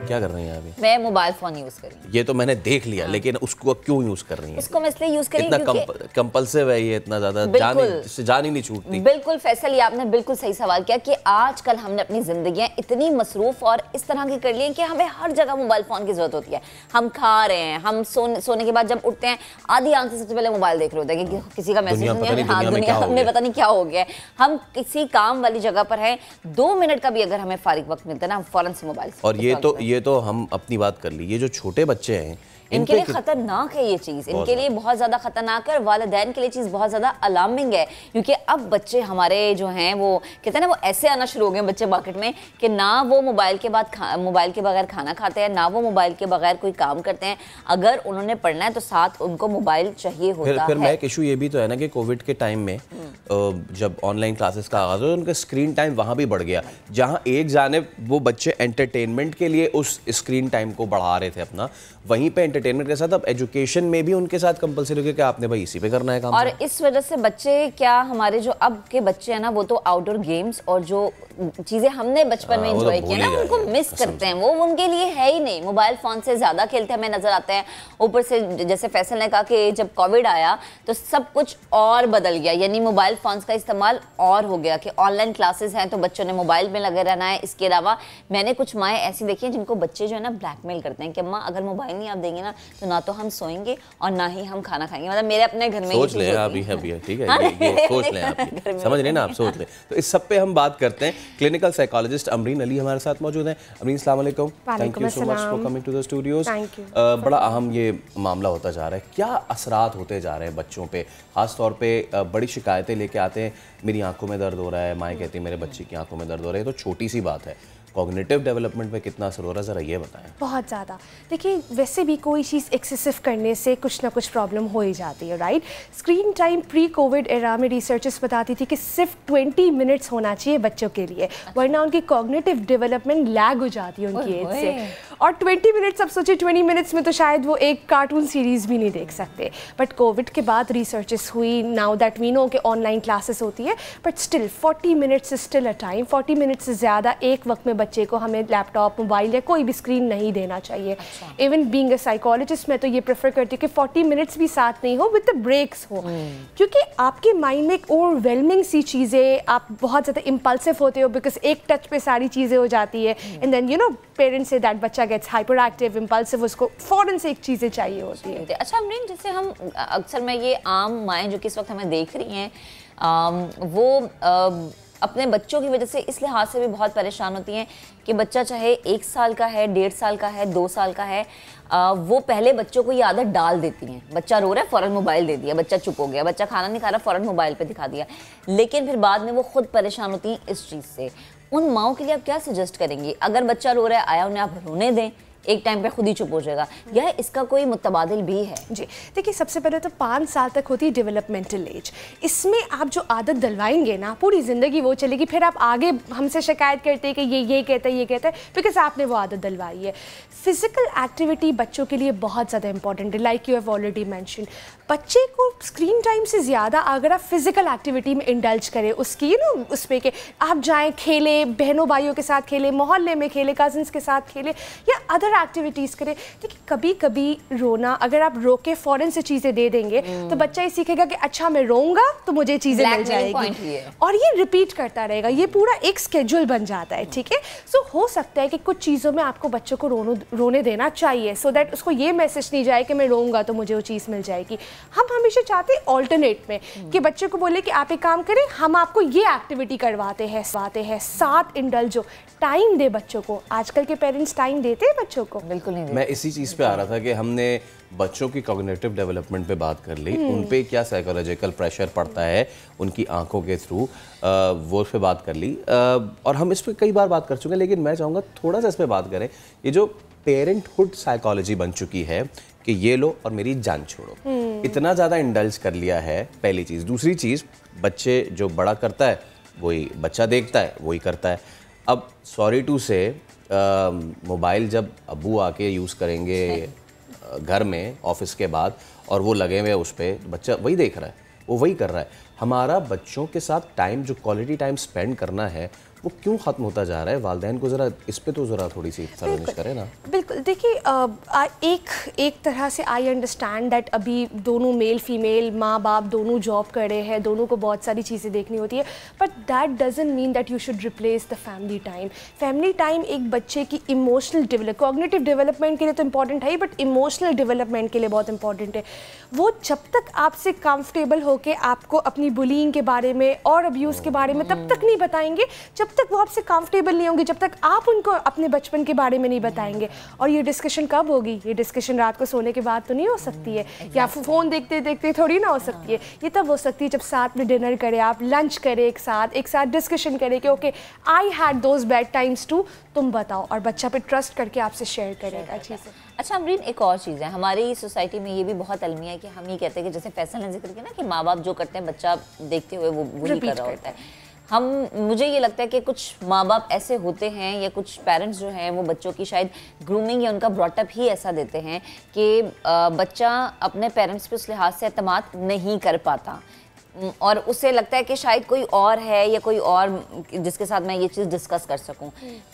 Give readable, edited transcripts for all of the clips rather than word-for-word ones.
क्या कर रही हैं अभी? मैं मोबाइल फोन यूज कर रही हूँ। ये तो मैंने देख लिया, लेकिन उसको क्यों यूज कर रही हैं? इसको मैं इसलिए यूज कर रही हूँ इतना कंपल्सिव है ये, इतना ज्यादा जान ही नहीं छूटती। बिल्कुल फैसल, ये आपने बिल्कुल सही सवाल किया कि आजकल हमने अपनी जिंदगियां इतनी मसरूफ और इस तरह की कर ली हैं कि हमें हर जगह मोबाइल फोन की जरूरत होती है। हम खा रहे हैं, हम सोने के बाद जब उठते हैं आधी आंख से सबसे पहले मोबाइल देख रहे होते हैं कि किसी का मैसेज हमें पता नहीं क्या हो गया है। हम किसी काम वाली जगह पर है, 2 मिनट का भी अगर हमें फारिग वक्त मिलता है ना, हम फौरन से मोबाइल। और ये तो हम अपनी बात कर ली, ये जो छोटे बच्चे हैं इनके लिए खतरनाक है ये चीज़, इनके लिए बहुत ज़्यादा खतरनाक है और वालिदैन के लिए चीज़ बहुत ज़्यादा अलार्मिंग है। क्योंकि अब बच्चे हमारे जो हैं वो कहते हैं ना, वो ऐसे आना शुरू हो गए बच्चे मार्केट में कि ना वो मोबाइल के बगैर खाना खाते हैं, ना वो मोबाइल के बगैर कोई काम करते हैं। अगर उन्होंने पढ़ना है तो साथ उनको मोबाइल चाहिए होता है। फिर मैं इशू ये भी तो है ना कि कोविड के टाइम में जब ऑनलाइन क्लासेस का आगाज हुआ, उनका स्क्रीन टाइम वहाँ भी बढ़ गया। जहाँ एक जानिब वो बच्चे एंटरटेनमेंट के लिए उस स्क्रीन टाइम को बढ़ा रहे थे अपना, वहीं पे एंटरटेनमेंट के साथ अब एजुकेशन में भी उनके साथ कंपलसरी हो गया कि आपने भाई इसी पे करना है काम। और इस वजह से बच्चे क्या, हमारे जो अब के बच्चे हैं ना, वो तो आउटडोर गेम्स और जो चीजें हमने बचपन में एंजॉय किया ना, उनको मिस करते हैं। वो उनके लिए है ही नहीं, मोबाइल फोन से ज्यादा खेलते हमें नजर आते हैं। ऊपर से जैसे फैसल ने कहा कि जब कोविड आया तो सब कुछ और बदल गया, यानी मोबाइल फोन्स का इस्तेमाल और हो गया कि ऑनलाइन क्लासेस हैं तो बच्चों ने मोबाइल में लगे रहना है। इसके अलावा मैंने कुछ माएँ ऐसी देखी हैं जिनको बच्चे जो है ना ब्लैकमेल करते हैं कि अम्मा अगर मोबाइल नहीं आप देंगे ना तो ना तो हम सोएंगे और ना ही हम खाना खाएंगे। मतलब मेरे अपने घर में सोच लें अभी ठीक है, ये सोच लें आप, समझ रहे ना आप, सोच लें। तो इस सब पे हम बात करते हैं। क्लिनिकल साइकोलॉजिस्ट अमरीन अली हमारे साथ मौजूद हैं। अमरीन, अस्सलाम वालेकुम, thank you so much for coming to the studios. बड़ा अहम ये मामला होता जा रहा है, क्या असरात होते जा रहे हैं बच्चों पे, खास तौर पे बड़ी शिकायतें लेके आते हैं, मेरी आंखों में दर्द हो रहा है, माएँ कहती हैं मेरे बच्चे की आंखों में दर्द हो रहा है। तो छोटी सी बात है, कॉग्निटिव डेवलपमेंट पे कितना असर हो रहा है, ज़रा ये बताएं। बहुत ज़्यादा। देखिए, वैसे भी कोई चीज़ एक्सेसिव करने से कुछ ना कुछ प्रॉब्लम हो ही जाती है, right. Screen time pre Covid era में रिसर्चर्स बताती थी कि सिर्फ 20 मिनट्स होना चाहिए बच्चों के लिए, वरना उनकी कॉग्निटिव डेवलपमेंट लैग हो जाती है उनकी एज से। और 20 मिनट्स, अब सोचिए 20 मिनट्स में तो शायद वो एक कार्टून सीरीज़ भी नहीं देख सकते। बट कोविड के बाद रिसर्चेस हुई, नाउ दैट वी नो कि ऑनलाइन क्लासेस होती है, but still 40 minutes is still a time. 40 minutes से ज़्यादा एक वक्त में बच्चे को हमें लैपटॉप, मोबाइल या कोई भी स्क्रीन नहीं देना चाहिए। इवन बीइंग अ साइकोलॉजिस्ट मैं तो ये प्रेफर करती हूँ कि 40 मिनट्स भी साथ नहीं हो, विद द ब्रेक्स हो। क्योंकि आपके माइंड में एक ओवरवेलमिंग सी चीज़ें, आप बहुत ज़्यादा इम्पल्सिव होते हो बिकॉज एक टच पे सारी चीज़ें हो जाती है। And then you know parents से दैट बच्चा गेट्स हाइपर एक्टिव, इम्पल्सिव, उसको फ़ौरन से एक चीज़ें चाहिए होती है। अच्छा अमरीन, जैसे हम अक्सर में ये आम माएँ जो कि इस वक्त हमें देख रही हैं, वो अपने बच्चों की वजह से इस लिहाज से भी बहुत परेशान होती हैं कि बच्चा चाहे 1 साल का है, 1.5 साल का है, 2 साल का है, वो पहले बच्चों को ये आदत डाल देती हैं। बच्चा रो रहा है, फ़ौरन मोबाइल दे दिया, बच्चा चुप हो गया, बच्चा खाना नहीं खा रहा, फ़ौरन मोबाइल पे दिखा दिया। लेकिन फिर बाद में वो खुद परेशान होती हैं इस चीज़ से। उन माओं के लिए आप क्या सजेस्ट करेंगी? अगर बच्चा रो रहा है, आया उन्हें आप रोने दें, एक टाइम पे खुद ही चुप हो जाएगा, या इसका कोई मुतबादिल भी है? जी देखिए, सबसे पहले तो 5 साल तक होती है डेवलपमेंटल एज। इसमें आप जो आदत डलवाएंगे ना, पूरी ज़िंदगी वो चलेगी। फिर आप आगे हमसे शिकायत करते हैं कि ये कहता है, बिकॉज आपने वो आदत डलवाई है। फिजिकल एक्टिविटी बच्चों के लिए बहुत ज़्यादा इंपॉर्टेंट है, like you have already mention. बच्चे को स्क्रीन टाइम से ज़्यादा अगर आप फिजिकल एक्टिविटी में इंडल्ज करें, उसकी उस पर कि आप जाएँ खेलें, बहनों भाइयों के साथ खेलें, मोहल्ले में खेलें, कज़न्स के साथ खेलें, या अदर एक्टिविटीज़ करें। देखिए, कभी कभी रोना, अगर आप रोके फ़ौरन से चीज़ें दे देंगे तो बच्चा ये सीखेगा कि अच्छा मैं रोऊंगा तो मुझे चीज़ें मिल जाएगी, और ये रिपीट करता रहेगा। ये पूरा एक स्केड्यूल बन जाता है, ठीक है। सो हो सकता है कि कुछ चीज़ों में आपको बच्चों को रोने देना चाहिए, सो दैट उसको ये मैसेज नहीं जाए कि मैं रोऊंगा तो मुझे वो चीज़ मिल जाएगी। हम हमेशा चाहते हैं ऑल्टरनेट में कि बच्चे को बोले कि आप एक काम करें, हम आपको ये एक्टिविटी करवाते हैं, साथ इंडल्जो, टाइम दे बच्चों को। आजकल के पेरेंट्स टाइम देते हैं बच्चों को? बिल्कुल नहीं देते। मैं इसी चीज़ पे आ रहा था कि हमने बच्चों की कॉग्निटिव डेवलपमेंट पे बात कर ली, उन पे क्या साइकोलॉजिकल प्रेशर पड़ता है उनकी आंखों के थ्रू, वो उस पर बात कर ली। और हम इस पर कई बार बात कर चुके हैं, लेकिन मैं चाहूँगा थोड़ा सा इस पर बात करें। ये जो पेरेंटहुड साइकोलॉजी बन चुकी है कि ये लो और मेरी जान छोड़ो, इतना ज़्यादा इंडल्ज कर लिया है, पहली चीज़। दूसरी चीज़, बच्चे जो बड़ा करता है वही बच्चा देखता है, वही करता है। अब सॉरी टू से मोबाइल जब अब्बू आके यूज़ करेंगे घर में ऑफिस के बाद और वो लगे हुए उस पर, बच्चा वही देख रहा है, वो वही कर रहा है। हमारा बच्चों के साथ टाइम, जो क्वालिटी टाइम स्पेंड करना है, वो क्यों ख़त्म होता जा रहा है? वालिदैन को ज़रा इस पे तो ज़रा थोड़ी सी सर्विस करें ना। बिल्कुल, देखिए एक तरह से आई अंडरस्टैंड दैट अभी दोनों मेल फीमेल माँ बाप दोनों जॉब कर रहे हैं, दोनों को बहुत सारी चीज़ें देखनी होती है, but that doesn't mean that you should replace the family time. Family time एक बच्चे की इमोशनल कॉग्निटिव डेवलपमेंट के लिए तो इंपॉर्टेंट है ही, बट इमोशनल डेवलपमेंट के लिए बहुत इंपॉर्टेंट है। वो जब तक आपसे कंफर्टेबल होकर आपको अपनी बुलिंग के बारे में और अब्यूज़ के बारे में तब तक नहीं बताएंगे जब तक वो आपसे कंफर्टेबल नहीं होंगे, जब तक आप उनको अपने बचपन के बारे में नहीं बताएंगे। और ये डिस्कशन कब होगी? ये डिस्कशन रात को सोने के बाद तो नहीं हो सकती है, या फ़ोन देखते देखते थोड़ी ना हो सकती है। ये तब हो सकती है जब साथ में डिनर करें, आप लंच करें एक साथ डिस्कशन करें कि okay I had those bad times too, तुम बताओ, और बच्चा पे ट्रस्ट करके आपसे शेयर करेगा चीज़ें। अच्छा अमरीन, एक और चीज़ है, हमारी सोसाइटी में ये भी बहुत अलमिया है कि हम ये कहते हैं कि जैसे फैसल ने जिक्र किया ना कि माँ बाप जो करते हैं बच्चा देखते हुए वो वही कर रहा होता है। मुझे ये लगता है कि कुछ माँ बाप ऐसे होते हैं या कुछ पेरेंट्स जो हैं वो बच्चों की शायद ग्रूमिंग या उनका ब्रॉटअप ही ऐसा देते हैं कि बच्चा अपने पेरेंट्स पे उस लिहाज से एतमाद नहीं कर पाता और उसे लगता है कि शायद कोई और है या कोई और जिसके साथ मैं ये चीज़ डिस्कस कर सकूं।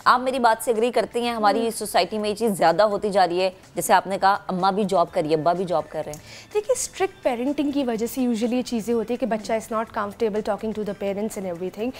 आप मेरी बात से एग्री करती हैं? हमारी सोसाइटी में ये चीज़ ज़्यादा होती जा रही है, जैसे आपने कहा अम्मा भी जॉब कर रही है, अब्बा भी जॉब कर रहे हैं। देखिए, स्ट्रिक्ट पेरेंटिंग की वजह से यूजुअली ये चीज़ें होती है कि बच्चा is not comfortable talking to the parents and everything.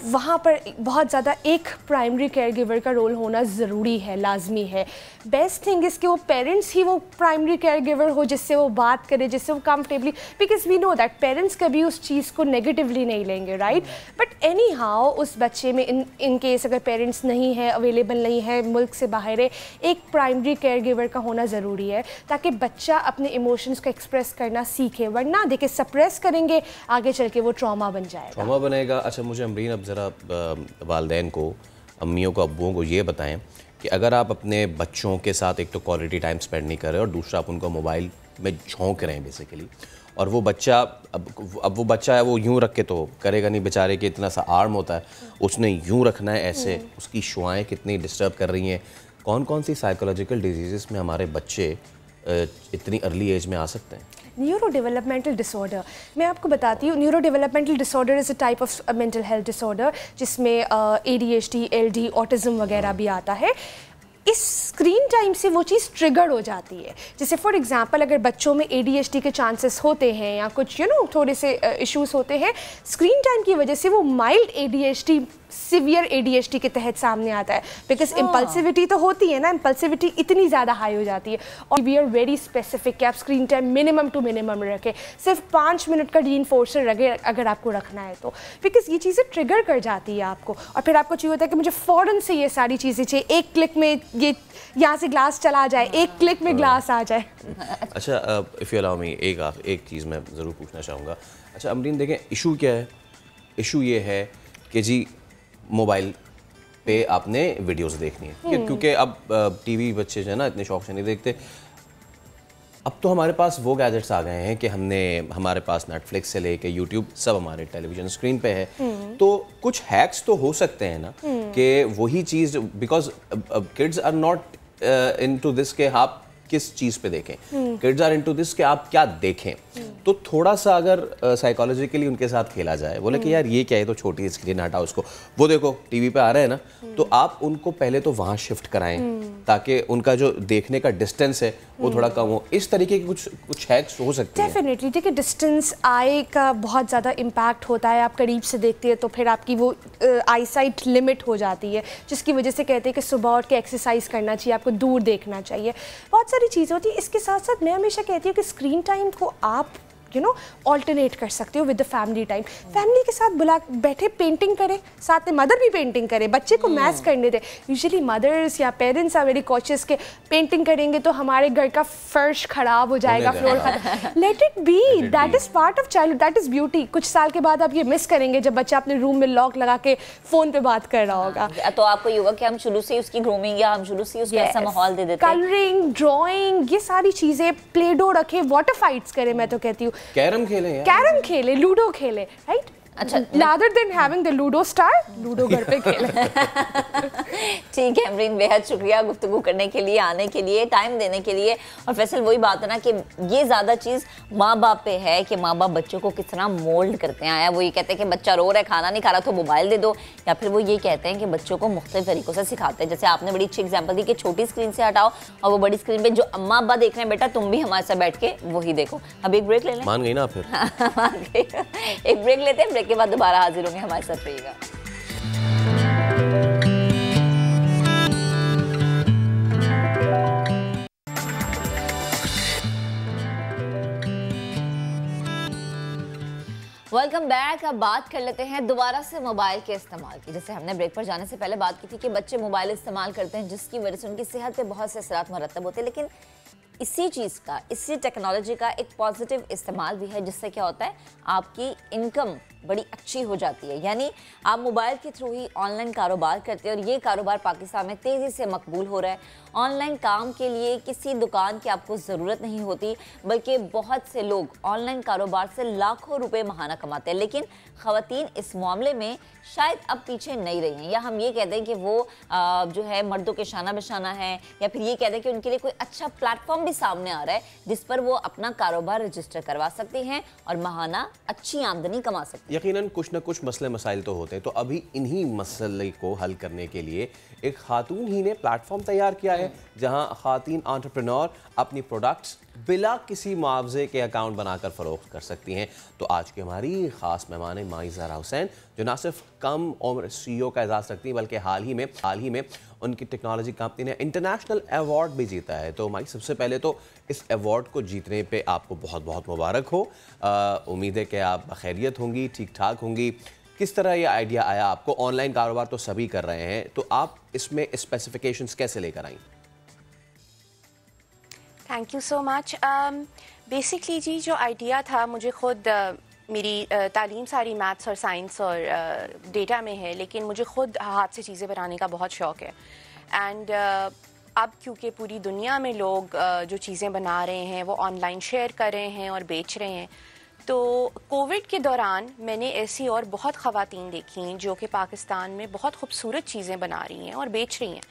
वहाँ पर बहुत ज़्यादा एक प्राइमरी केयर गिवर का रोल होना ज़रूरी है, लाजमी है। बेस्ट थिंग इज़ कि वो पेरेंट्स ही वो प्राइमरी केयर गिवर हो जिससे वो बात करे, जिससे वो comfortably, because we know that parents कभी उस चीज़ को नेगेटिवली नहीं लेंगे, राइट? बट एनी हाउ उस बच्चे में इन केस अगर पेरेंट्स नहीं है, अवेलेबल नहीं है, मुल्क से बाहर है, एक प्राइमरी केयर गिवर का होना ज़रूरी है ताकि बच्चा अपने इमोशंस को एक्सप्रेस करना सीखे। वरना देखिए सप्रेस करेंगे, आगे चल के वो ट्रॉमा बन जाएगा, ट्रॉमा बनेगा। अच्छा मुझे अमरीन अब ज़रा वालिदैन को, अम्मियों को, अब्बुओं को ये बताएं कि अगर आप अपने बच्चों के साथ एक तो क्वालिटी टाइम स्पेंड नहीं कर रहे और दूसरा आप उनको मोबाइल में झोंक रहे हैं बेसिकली, और वो बच्चा अब वो बच्चा है वो यूं रख के तो करेगा नहीं, बेचारे के इतना सा आर्म होता है, उसने यूं रखना है ऐसे, उसकी शुआएं कितनी डिस्टर्ब कर रही हैं। कौन कौन सी साइकोलॉजिकल डिजीज़ में हमारे बच्चे इतनी अर्ली एज में आ सकते हैं? न्यूरो डेवलपमेंटल डिसऑर्डर, मैं आपको बताती हूँ। Neuro developmental disorder is a type of mental health disorder जिसमें ADHD, LD, ऑटिज़म वगैरह भी आता है। इस स्क्रीन टाइम से वो चीज़ ट्रिगर हो जाती है। जैसे फॉर एग्जांपल अगर बच्चों में ADHD के चांसेस होते हैं या कुछ थोड़े से इश्यूज होते हैं, स्क्रीन टाइम की वजह से वो माइल्ड ADHD सिवियर ADHD के तहत सामने आता है। बिकॉज इम्पल्सिविटी तो होती है ना, इम्पल्सिविटी इतनी ज़्यादा हाई हो जाती है। और वी आर वेरी स्पेसिफिक कि आप screen time minimum to minimum रखें, सिर्फ 5 मिनट का रीइंफोर्सर रखे अगर आपको रखना है तो, बिकॉज ये चीज़ें ट्रिगर कर जाती है आपको और फिर आपको चाहिए होता है कि मुझे फ़ौरन से ये सारी चीज़ें चाहिए, एक क्लिक में ये यहाँ से ग्लास चला जाए, एक क्लिक में ग्लास आ जाए। अच्छा इफ़ यू अलाउ मी, एक चीज़ मैं ज़रूर पूछना चाहूँगा। अच्छा अमरीन देखें, इशू क्या है? इशू ये है कि जी मोबाइल पे आपने वीडियोस देखनी है, क्योंकि अब टीवी बच्चे जो है ना इतने शौक से नहीं देखते। अब तो हमारे पास वो गैजेट्स आ गए हैं कि हमारे पास नेटफ्लिक्स से लेके यूट्यूब सब हमारे टेलीविजन स्क्रीन पे है। तो कुछ हैक्स तो हो सकते हैं ना कि वही चीज़, because kids are not into this के आप किस चीज़ पे देखें, किड्स आर इनटू दिस कि आप क्या देखें। तो थोड़ा सा अगर साइकोलॉजिकली उनके साथ खेला जाए, बोले कि यार ये क्या है, तो छोटी स्क्रीन हटाओ उसको, वो देखो टीवी पे आ रहे हैं ना, तो आप उनको पहले तो वहाँ शिफ्ट कराएं ताकि उनका जो देखने का डिस्टेंस है वो थोड़ा कम हो। इस तरीके के कुछ हैक्स हो सकते हैं। डेफिनेटली देखिए, डिस्टेंस आई का बहुत ज़्यादा इम्पैक्ट होता है। आप करीब से देखते हैं तो फिर आपकी वो आई साइट लिमिट हो जाती है, जिसकी वजह से कहते हैं कि सुबह उठ के एक्सरसाइज करना चाहिए, आपको दूर देखना चाहिए, बहुत सारी चीज़ें होती है। इसके साथ साथ मैं हमेशा कहती हूँ कि स्क्रीन टाइम को आप ऑल्टरनेट कर सकते हो with the family time. Family के साथ बुला बैठे पेंटिंग करें, साथ में मदर भी पेंटिंग करे, बच्चे को मैच करने दे। यूजुअली मदर्स या पेरेंट्स आर वेरी कॉशियस के पेंटिंग करेंगे तो हमारे घर का फर्श खराब हो जाएगा, फ्लोर खराब। Let it be, that is part of childhood, that is beauty. कुछ साल के बाद आप ये मिस करेंगे जब बच्चा अपने रूम में लॉक लगा के फोन पे बात कर रहा होगा। तो आपको ये होगा कि हम शुरू से उसकी ग्रूमिंग या हम शुरू से उसको ऐसा माहौल दे देते हैं। कलरिंग, ड्राइंग, ये सारी चीजें, प्ले डो रखे, वाटर फाइट्स करें, मैं तो कहती हूँ कैरम खेलें, कैरम खेले, लूडो खेले, राइट? अच्छा, rather than having the Ludo star, ludo घर पे खेलें। ठीक है अमरीन, बेहद शुक्रिया गुफ्तगू करने के लिए, आने के लिए, टाइम देने के लिए। और फैसल वही बात है ना कि ये ज़्यादा चीज़ माँ बाप पे है कि माँ बाप बच्चों को किस तरह मोल्ड करते हैं। आया वो ये कहते हैं कि बच्चा रो रहा है, खाना नहीं खा रहा तो मोबाइल दे दो, या फिर वो ये कहते हैं कि बच्चों को मुख्तलिफ तरीक़ों से सिखाते हैं। जैसे आपने बड़ी अच्छी एग्जाम्पल दी कि छोटी स्क्रीन से हटाओ और वो बड़ी स्क्रीन पर जो अम्मा अब्बा देख रहे हैं बेटा तुम भी हमारे साथ बैठ के वही देखो। अब एक ब्रेक ले लें। मान गई ना फिर? एक ब्रेक लेते हैं, ब्रेक के बाद दोबारा हाजिर होंगे, हमारे साथ रहिएगा। Welcome back. अब बात कर लेते हैं दोबारा से मोबाइल के इस्तेमाल की। जैसे हमने ब्रेक पर जाने से पहले बात की थी कि बच्चे मोबाइल इस्तेमाल करते हैं जिसकी वजह से उनकी सेहत पे बहुत से असरात मुरतब होते हैं, लेकिन इसी चीज़ का, इसी टेक्नोलॉजी का एक पॉजिटिव इस्तेमाल भी है जिससे क्या होता है आपकी इनकम बड़ी अच्छी हो जाती है। यानी आप मोबाइल के थ्रू ही ऑनलाइन कारोबार करते हैं और ये कारोबार पाकिस्तान में तेज़ी से मकबूल हो रहा है। ऑनलाइन काम के लिए किसी दुकान की आपको ज़रूरत नहीं होती, बल्कि बहुत से लोग ऑनलाइन कारोबार से लाखों रुपए महाना कमाते हैं। लेकिन ख़वातीन इस मामले में शायद अब पीछे नहीं रही हैं, या हम ये कहते हैं कि वो जो है मर्दों के शाना बशाना है, या फिर ये कहते हैं कि उनके लिए कोई अच्छा प्लेटफॉर्म भी सामने आ रहा है जिस पर वो अपना कारोबार रजिस्टर करवा सकते हैं और महाना अच्छी आमदनी कमा सकते हैं। यकीनन कुछ न कुछ मसले मसाइल तो होते हैं, तो अभी इन्हीं मसले को हल करने के लिए एक खातून ही ने प्लेटफॉर्म तैयार किया है जहां खातून एंटरप्रेन्योर अपनी प्रोडक्ट्स बिला किसी मुआवजे के अकाउंट बनाकर फरोख्त कर सकती हैं। तो आज की हमारी ख़ास मेहमान है माही ज़हरा हुसैन, जो ना सिर्फ कम उम्र CEO का एजाज़ रखती हैं बल्कि हाल ही में उनकी टेक्नोलॉजी कंपनी ने इंटरनेशनल अवार्ड भी जीता है। तो माही, सबसे पहले तो इस अवार्ड को जीतने पे आपको बहुत बहुत मुबारक हो। उम्मीद है कि आप बखैरियत होंगी, ठीक ठाक होंगी। किस तरह ये आइडिया आया आपको? ऑनलाइन कारोबार तो सभी कर रहे हैं, तो आप इसमें स्पेसिफिकेशंस कैसे लेकर आई? Thank you so much. Basically जी जो आइडिया था, मुझे खुद मेरी तालीम सारी मैथ्स और साइंस और डेटा में है, लेकिन मुझे खुद हाथ से चीज़ें बनाने का बहुत शौक़ है। एंड अब क्योंकि पूरी दुनिया में लोग जो चीज़ें बना रहे हैं वो ऑनलाइन शेयर कर रहे हैं और बेच रहे हैं, तो कोविड के दौरान मैंने ऐसी और बहुत ख़वातीन देखी जो कि पाकिस्तान में बहुत खूबसूरत चीज़ें बना रही हैं और बेच रही हैं।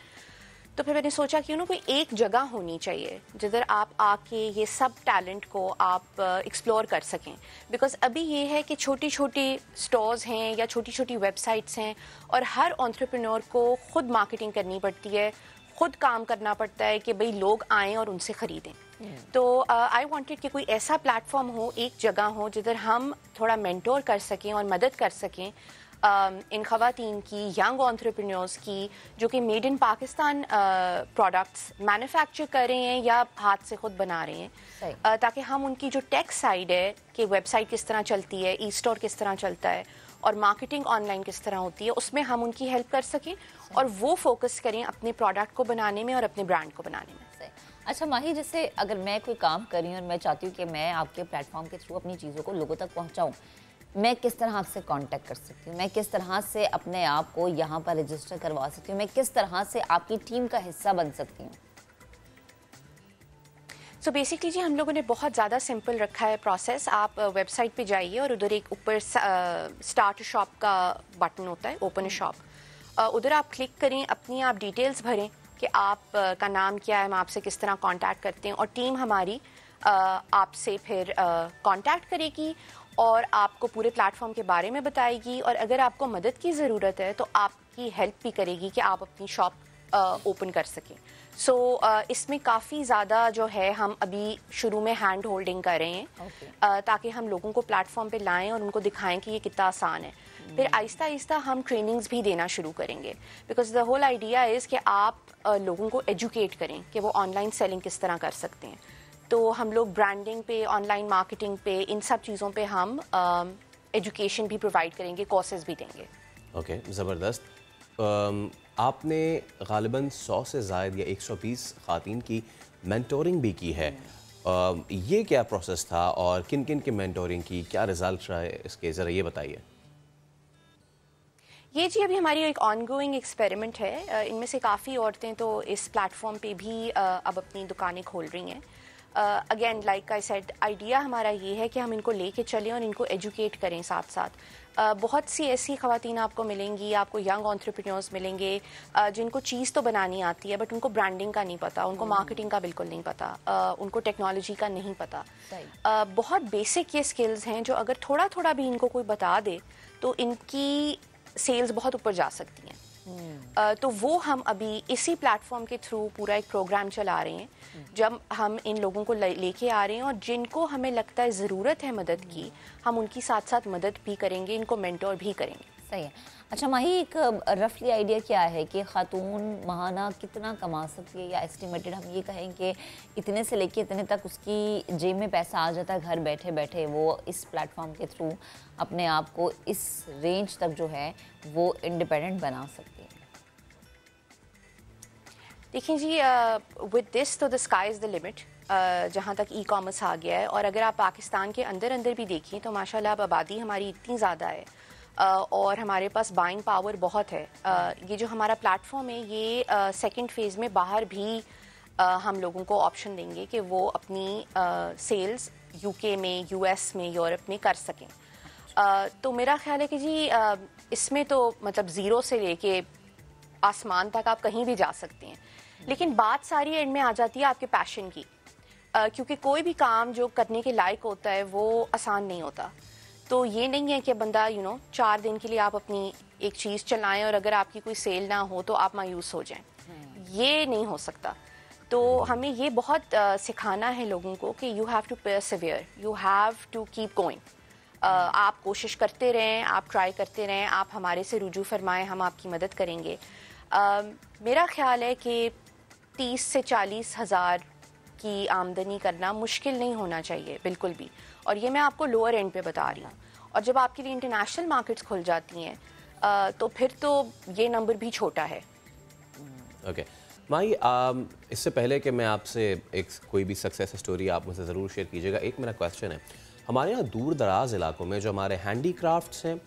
तो फिर मैंने सोचा कि कोई एक जगह होनी चाहिए जिधर आप आके ये सब टैलेंट को आप एक्सप्लोर कर सकें। बिकॉज़ अभी ये है कि छोटी छोटी स्टोर्स हैं या छोटी छोटी वेबसाइट्स हैं और हर एंटरप्रेन्योर को ख़ुद मार्केटिंग करनी पड़ती है, ख़ुद काम करना पड़ता है कि भाई लोग आएँ और उनसे ख़रीदें। तो आई वांटेड कि कोई ऐसा प्लेटफॉर्म हो, एक जगह हो जिधर हम थोड़ा मेंटोर कर सकें और मदद कर सकें इन ख़वातीन की, यंग एंटरप्रेन्योर्स की, जो कि made in Pakistan products manufacture कर रहे हैं या हाथ से ख़ुद बना रहे हैं, ताकि हम उनकी जो टेक साइड है कि वेबसाइट किस तरह चलती है, ई स्टोर किस तरह चलता है और मार्केटिंग ऑनलाइन किस तरह होती है, उसमें हम उनकी हेल्प कर सकें और वो फोकस करें अपने प्रोडक्ट को बनाने में और अपने ब्रांड को बनाने में। अच्छा माही, जैसे अगर मैं कोई काम कर रही हूँ और मैं चाहती हूँ कि मैं आपके प्लेटफॉर्म के थ्रू अपनी चीज़ों को लोगों तक पहुँचाऊँ, मैं किस तरह आपसे कांटेक्ट कर सकती हूँ? मैं किस तरह से अपने आप को यहाँ पर रजिस्टर करवा सकती हूँ? मैं किस तरह से आपकी टीम का हिस्सा बन सकती हूँ? सो बेसिकली जी हम लोगों ने बहुत ज़्यादा सिंपल रखा है प्रोसेस। आप वेबसाइट पे जाइए और उधर एक ऊपर स्टार्ट शॉप का बटन होता है, ओपन शॉप, उधर आप क्लिक करें, अपनी आप डिटेल्स भरें कि आप का नाम क्या है, हम आपसे किस तरह कांटेक्ट करते हैं और टीम हमारी आपसे फिर कांटेक्ट करेगी और आपको पूरे प्लेटफॉर्म के बारे में बताएगी और अगर आपको मदद की ज़रूरत है तो आपकी हेल्प भी करेगी कि आप अपनी शॉप ओपन कर सकें। सो इसमें काफ़ी ज़्यादा जो है हम अभी शुरू में हैंड होल्डिंग कर रहे हैं ताकि हम लोगों को प्लेटफॉर्म पे लाएं और उनको दिखाएं कि ये कितना आसान है। फिर आहिस्ता आहिस्ता हम ट्रेनिंग्स भी देना शुरू करेंगे, because the whole idea is कि आप लोगों को एजुकेट करें कि वो ऑनलाइन सेलिंग किस तरह कर सकते हैं। तो हम लोग ब्रांडिंग पे, ऑनलाइन मार्केटिंग पे, इन सब चीज़ों पे हम एजुकेशन भी प्रोवाइड करेंगे, कोर्सेज भी देंगे। ओके, ज़बरदस्त। आपने गालिबन 100 से ज़ायद या 120 ख़वातीन की मेंटोरिंग भी की है। ये क्या प्रोसेस था और किन किन की मेंटोरिंग की, क्या रिजल्ट रहा है इसके, ज़रा ये बताइए। ये जी अभी हमारी एक ऑनगोइंग एक्सपेरिमेंट है। इनमें से काफ़ी औरतें तो इस प्लेटफॉर्म पे भी अब अपनी दुकानें खोल रही हैं। Again like I said, idea हमारा ये है कि हम इनको लेके चलें और इनको एजुकेट करें साथ साथ। बहुत सी ऐसी ख़वातीन आपको मिलेंगी, आपको यंग एंटरप्रेन्योर्स मिलेंगे जिनको चीज़ तो बनानी आती है बट उनको ब्रांडिंग का नहीं पता, उनको मार्केटिंग का बिल्कुल नहीं पता, उनको टेक्नोलॉजी का नहीं पता। बहुत बेसिक ये स्किल्स हैं जो अगर थोड़ा थोड़ा भी इनको कोई बता दे तो इनकी सेल्स बहुत ऊपर जा सकती हैं। तो वो हम अभी इसी प्लेटफॉर्म के थ्रू पूरा एक प्रोग्राम चला रहे हैं, जब हम इन लोगों को लेके आ रहे हैं और जिनको हमें लगता है ज़रूरत है मदद की, हम उनकी साथ साथ मदद भी करेंगे, इनको मेंटोर भी करेंगे। सही है। अच्छा माही, एक रफली आइडिया क्या है कि खातून माहाना कितना कमा सकती है, या एस्टिमेटेड हम ये कहें कि इतने से लेके इतने तक उसकी जेब में पैसा आ जाता है घर बैठे बैठे, वो इस प्लेटफॉर्म के थ्रू अपने आप को इस रेंज तक जो है वो इंडिपेंडेंट बना सकती है? देखिए जी, विद दिस तो the sky is the limit. जहाँ तक ई कॉमर्स आ गया है, और अगर आप पाकिस्तान के अंदर अंदर भी देखिए तो माशाल्लाह अब आबादी हमारी इतनी ज़्यादा है और हमारे पास बाइंग पावर बहुत है। ये जो हमारा प्लेटफॉर्म है ये सेकंड फेज़ में बाहर भी हम लोगों को ऑप्शन देंगे कि वो अपनी सेल्स यूके में, यूएस में, यूरोप में कर सकें। तो मेरा ख्याल है कि जी इसमें तो मतलब ज़ीरो से लेके आसमान तक आप कहीं भी जा सकते हैं, लेकिन बात सारी एंड में आ जाती है आपके पैशन की, क्योंकि कोई भी काम जो करने के लायक होता है वो आसान नहीं होता। तो ये नहीं है कि बंदा 4 दिन के लिए आप अपनी एक चीज़ चलाएं और अगर आपकी कोई सेल ना हो तो आप मायूस हो जाएं, ये नहीं हो सकता। तो हमें ये बहुत सिखाना है लोगों को कि you have to persevere, you have to keep going. आप कोशिश करते रहें, आप ट्राई करते रहें, आप हमारे से रुजू फरमाएं, हम आपकी मदद करेंगे। मेरा ख्याल है कि 30 से 40 हज़ार की आमदनी करना मुश्किल नहीं होना चाहिए बिल्कुल भी, और ये मैं आपको लोअर एंड पे बता रही हूँ। और जब आपके लिए इंटरनेशनल मार्केट्स खुल जाती हैं तो फिर तो ये नंबर भी छोटा है। ओके माही, इससे पहले कि मैं आपसे कोई भी सक्सेस स्टोरी आप मुझसे ज़रूर शेयर कीजिएगा, एक मेरा क्वेश्चन है। हमारे यहाँ दूर दराज इलाकों में जो हमारे हैंडीक्राफ्ट्स हैं,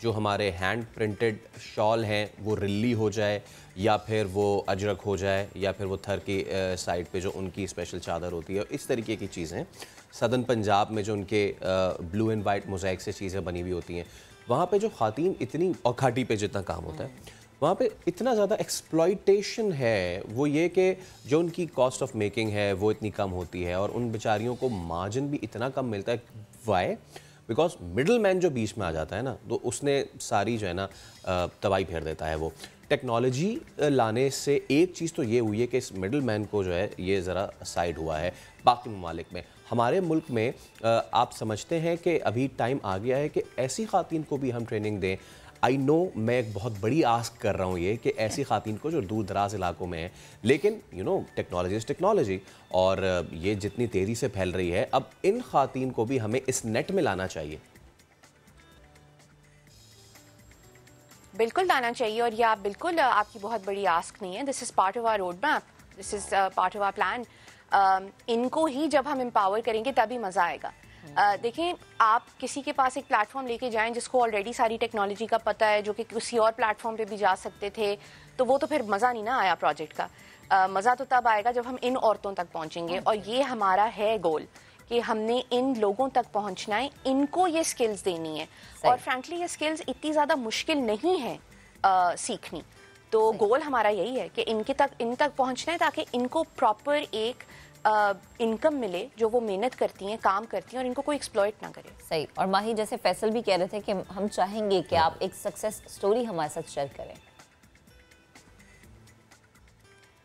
जो हमारे हैंड प्रिंटेड शॉल हैं, वो रिल्ली हो जाए या फिर वो अजरक हो जाए या फिर वो थर की साइड पे जो उनकी स्पेशल चादर होती है, इस तरीके की चीज़ें सदर्न पंजाब में जो उनके ब्लू एंड वाइट मोज़ाइक से चीज़ें बनी हुई होती हैं, वहाँ पे जो ख़ातीन इतनी, और घाटी पे जितना काम होता है वहाँ पे इतना ज़्यादा एक्सप्लॉइटेशन है, वो ये कि जो उनकी कॉस्ट ऑफ मेकिंग है वो इतनी कम होती है और उन बेचारियों को मार्जिन भी इतना कम मिलता है। वाई? बिकॉज मिडल मैन जो बीच में आ जाता है ना, तो उसने सारी जो है ना तबाही फेर देता है। वो टेक्नोलॉजी लाने से एक चीज़ तो ये हुई है कि इस मिडल मैन को जो है ये ज़रा साइड हुआ है। बाकी ममालिक में, हमारे मुल्क में आप समझते हैं कि अभी टाइम आ गया है कि ऐसी ख़ातीन को भी हम ट्रेनिंग दें। आई नो मैं एक बहुत बड़ी आस्क कर रहा हूँ ये कि ऐसी ख़ातीन को जो दूर दराज इलाकों में है, लेकिन टेक्नोलॉजी इज़ टेक्नोलॉजी और ये जितनी तेज़ी से फैल रही है, अब इन ख़ातीन को भी हमें इस नेट में लाना चाहिए। बिल्कुल लाना चाहिए, और ये आप बिल्कुल आपकी बहुत बड़ी आस्क नहीं है। This is part of our road map, this is part of our plan. इनको ही जब हम एम्पावर करेंगे तभी मज़ा आएगा। देखें, आप किसी के पास एक प्लेटफॉर्म लेके जाएं जिसको ऑलरेडी सारी टेक्नोलॉजी का पता है, जो कि किसी और प्लेटफॉर्म पे भी जा सकते थे, तो वो तो फिर मज़ा नहीं ना आया प्रोजेक्ट का। मज़ा तो तब आएगा जब हम इन औरतों तक पहुंचेंगे, और ये हमारा है गोल कि हमने इन लोगों तक पहुंचना है, इनको ये स्किल्स देनी है। और फ्रैंकली ये स्किल्स इतनी ज़्यादा मुश्किल नहीं है सीखनी। तो गोल हमारा यही है कि इन तक पहुंचना है ताकि इनको प्रॉपर एक इनकम मिले जो वो मेहनत करती हैं, काम करती हैं, और इनको कोई एक्सप्लॉइट ना करे। सही। और माही, जैसे फैसल भी कह रहे थे कि हम चाहेंगे कि आप एक सक्सेस स्टोरी हमारे साथ शेयर करें।